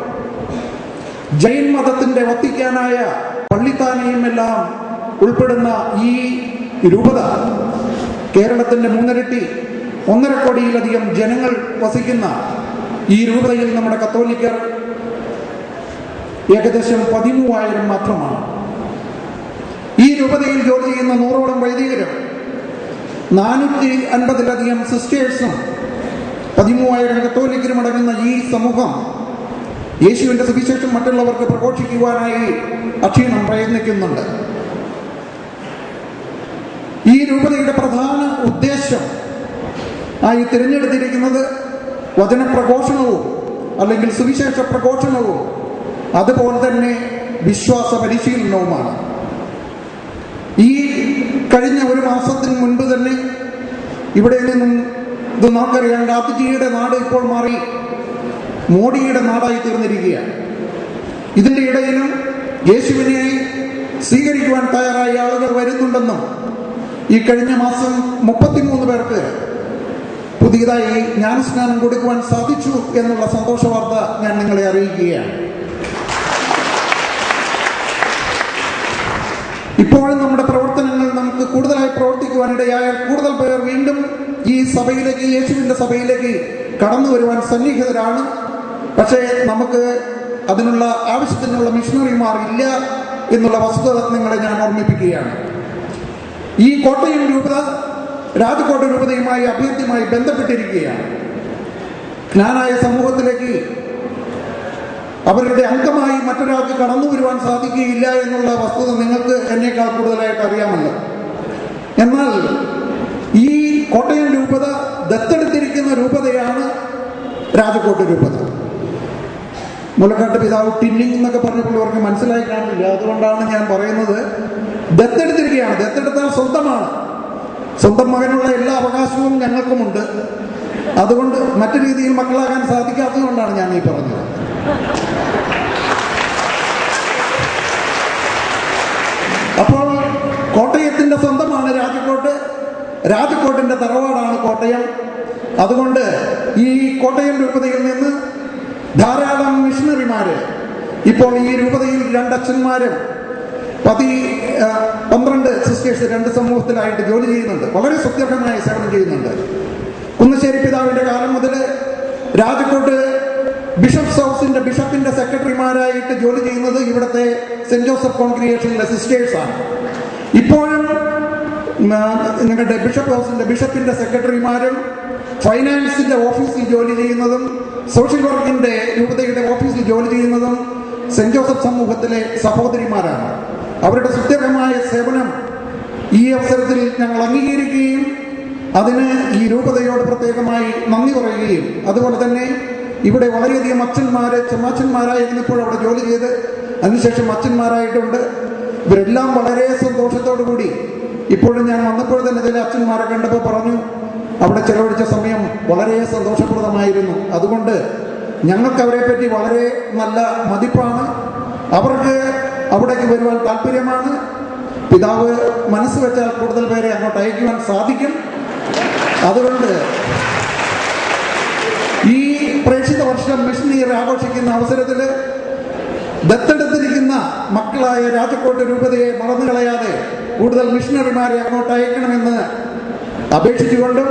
ജൈൻ മതത്തിന്റെ വത്തിക്കാനായ പള്ളിത്താനയും എല്ലാം ഉൾപ്പെടുന്ന ഈ രൂപത കേരളത്തിന്റെ 3 ഇരട്ടി 1.5 കോടിയിലധികം ജനങ്ങൾ വസിക്കുന്ന ഈ രൂപതയിൽ നമ്മുടെ കത്തോലിക്കർ ഏകദേശം 13,000 മാത്രമാണ്. ഈ രൂപതയിൽ ജോലി ചെയ്യുന്ന 100ഓളം വൈദികരും 450-ലധികം സിസ്റ്റേഴ്സും 13,000 കത്തോലിക്കരും അടങ്ങുന്ന ഈ സമൂഹം യേശുവിന്റെ സുവിശേഷം മറ്റുള്ളവർക്ക് പ്രഘോഷിക്കുവാനായി അക്ഷീണം പ്രയത്നിക്കുന്നുണ്ട്. ഈ രൂപതയുടെ പ്രധാന ഉദ്ദേശം ആയി തിരഞ്ഞെടുത്തിരിക്കുന്നത് വചനപ്രഘോഷണവും അല്ലെങ്കിൽ സുവിശേഷ പ്രഘോഷണവും അതുപോലെ തന്നെ വിശ്വാസ പരിശീലനവുമാണ്. ഈ കഴിഞ്ഞ 1 മാസത്തിന് മുൻപ് തന്നെ ഇവിടെ നിന്നും ഇത് നമുക്കറിയാം, ഗാന്ധിജിയുടെ നാട് ഇപ്പോൾ മാറി മോഡിയുടെ നാടായി തീർന്നിരിക്കുകയാണ്. ഇതിൻ്റെ ഇടയിലും യേശുവിനെ സ്വീകരിക്കുവാൻ തയ്യാറായ ആളുകൾ വരുന്നുണ്ടെന്നും ഈ കഴിഞ്ഞ മാസം 33 പേർക്ക് പുതിയതായി ജ്ഞാനസ്നാനം കൊടുക്കുവാൻ സാധിച്ചു എന്നുള്ള സന്തോഷ വാർത്ത ഞാൻ നിങ്ങളെ അറിയിക്കുകയാണ്. ഇപ്പോഴും നമ്മുടെ പ്രവർത്തനങ്ങൾ നമുക്ക് കൂടുതലായി പ്രവർത്തിക്കുവാനിടയായാൽ കൂടുതൽ പേർ വീണ്ടും ഈ സഭയിലേക്ക്, യേശുവിന്റെ സഭയിലേക്ക് കടന്നു വരുവാൻ സന്നിഹിതരാണ്. പക്ഷേ നമുക്ക് അതിനുള്ള ആവശ്യത്തിനുള്ള മിഷണറിമാർ ഇല്ല എന്നുള്ള വസ്തുത നിങ്ങളെ ഞാൻ ഓർമ്മിപ്പിക്കുകയാണ്. ഈ കോട്ടയം രൂപത രാജകോട്ട് രൂപതയുമായി അഭേദ്യമായി ബന്ധപ്പെട്ടിരിക്കുകയാണ്. ജ്ഞാനായ സമൂഹത്തിലേക്ക് അവരുടെ അംഗമായി മറ്റൊരാൾക്ക് കടന്നു വരുവാൻ സാധിക്കുകയില്ല എന്നുള്ള വസ്തുത നിങ്ങൾക്ക് എന്നേക്കാൾ കൂടുതലായിട്ട് അറിയാമല്ലോ. എന്നാൽ ഈ കോട്ടയം രൂപത ദത്തെടുത്തിരിക്കുന്ന രൂപതയാണ് രാജകോട്ട് രൂപത. മുലക്കാട്ട് പിതാവ് ടിന്നിങ് എന്നൊക്കെ പറഞ്ഞപ്പോൾ അവർക്ക് മനസ്സിലായി കാണില്ല. അതുകൊണ്ടാണ് ഞാൻ പറയുന്നത്, ദത്തെടുത്തിരിക്കുകയാണ്. ദത്തെടുത്താൽ സ്വന്തമാണ്. സ്വന്തം മകനുള്ള എല്ലാ അവകാശവും ഞങ്ങൾക്കുമുണ്ട്. അതുകൊണ്ട് മറ്റു രീതിയിൽ മക്കളാകാൻ സാധിക്കാത്തതുകൊണ്ടാണ് ഞാൻ ഈ പറഞ്ഞത്. അപ്പോൾ കോട്ടയത്തിന്റെ സ്വന്തമാണ് രാജകോട്ട്, രാജകോട്ടിന്റെ തറവാടാണ് കോട്ടയം. അതുകൊണ്ട് ഈ കോട്ടയം രൂപതയിൽ നിന്ന് ധാരാളം മിഷണറിമാര് ഇപ്പോൾ ഈ രൂപതയിൽ 2 അച്ഛന്മാരും 12 സിസ്റ്റേഴ്സ് 2 സമൂഹത്തിലായിട്ട് ജോലി ചെയ്യുന്നുണ്ട്. വളരെ സുദീർഘമായ സേവനം ചെയ്യുന്നുണ്ട്. കുന്നശ്ശേരി പിതാവിന്റെ കാലം മുതൽ രാജകോട്ട് ബിഷപ്സ് ഹൗസിന്റെ ബിഷപ്പിന്റെ സെക്രട്ടറിമാരായിട്ട് ജോലി ചെയ്യുന്നത് ഇവിടുത്തെ സെന്റ് ജോസഫ് കോൺഗ്രിഗേഷനിലെ സിസ്റ്റേഴ്സാണ്. ഇപ്പോഴും നിങ്ങളുടെ ബിഷപ്പ് ഹൗസിന്റെ ബിഷപ്പിന്റെ സെക്രട്ടറിമാരും ഫൈനാൻസിന്റെ ഓഫീസിൽ ജോലി ചെയ്യുന്നതും സോഷ്യൽ വർക്കിന്റെ രൂപതയുടെ ഓഫീസിൽ ജോലി ചെയ്യുന്നതും സെന്റ് ജോസഫ് സമൂഹത്തിലെ സഹോദരിമാരാണ്. അവരുടെ സുദീർഘമായ സേവനം ഈ അവസരത്തിൽ ഞങ്ങൾ അംഗീകരിക്കുകയും അതിന് ഈ രൂപതയോട് പ്രത്യേകമായി നന്ദി പറയുകയും, അതുപോലെ തന്നെ ഇവിടെ വളരെയധികം അച്ഛന്മാര് ചെമ്മാച്ചന്മാരായിരുന്നപ്പോൾ അവിടെ ജോലി ചെയ്ത് അതിനുശേഷം അച്ഛന്മാരായിട്ടുണ്ട്. ഇവരെല്ലാം വളരെ സന്തോഷത്തോടു കൂടി ഇപ്പോഴും ഞാൻ വന്നപ്പോൾ തന്നെ ചില അച്ഛന്മാരെ കണ്ടപ്പോൾ പറഞ്ഞു അവിടെ ചെലവഴിച്ച സമയം വളരെ സന്തോഷപ്രദമായിരുന്നു. അതുകൊണ്ട് ഞങ്ങൾക്ക് അവരെ പറ്റി വളരെ നല്ല മതിപ്പാണ്. അവർക്ക് അവിടേക്ക് വരുവാൻ താല്പര്യമാണ്. പിതാവ് മനസ്സ് വെച്ചാൽ കൂടുതൽ പേരെ അങ്ങോട്ട് അയക്കുവാൻ സാധിക്കും. അതുകൊണ്ട് ഈ പ്രേക്ഷിത വർഷം മിഷൻ ഇയർ ആഘോഷിക്കുന്ന അവസരത്തിൽ ദത്തെടുത്തിരിക്കുന്ന മക്കളായ രാജകോട്ട് രൂപതയെ മറന്നു കളയാതെ കൂടുതൽ മിഷണറിമാരെ അങ്ങോട്ട് അയക്കണമെന്ന് അപേക്ഷിച്ചുകൊണ്ടും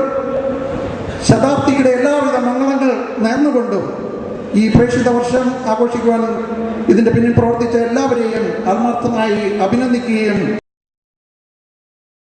ശതാബ്ദിയുടെ എല്ലാവിധ മംഗളങ്ങൾ നേർന്നുകൊണ്ടും ഈ പ്രേക്ഷിത വർഷം ആഘോഷിക്കുവാനും ഇതിന്റെ പിന്നിൽ പ്രവർത്തിച്ച എല്ലാവരെയും ആത്മാർത്ഥമായി അഭിനന്ദിക്കുകയും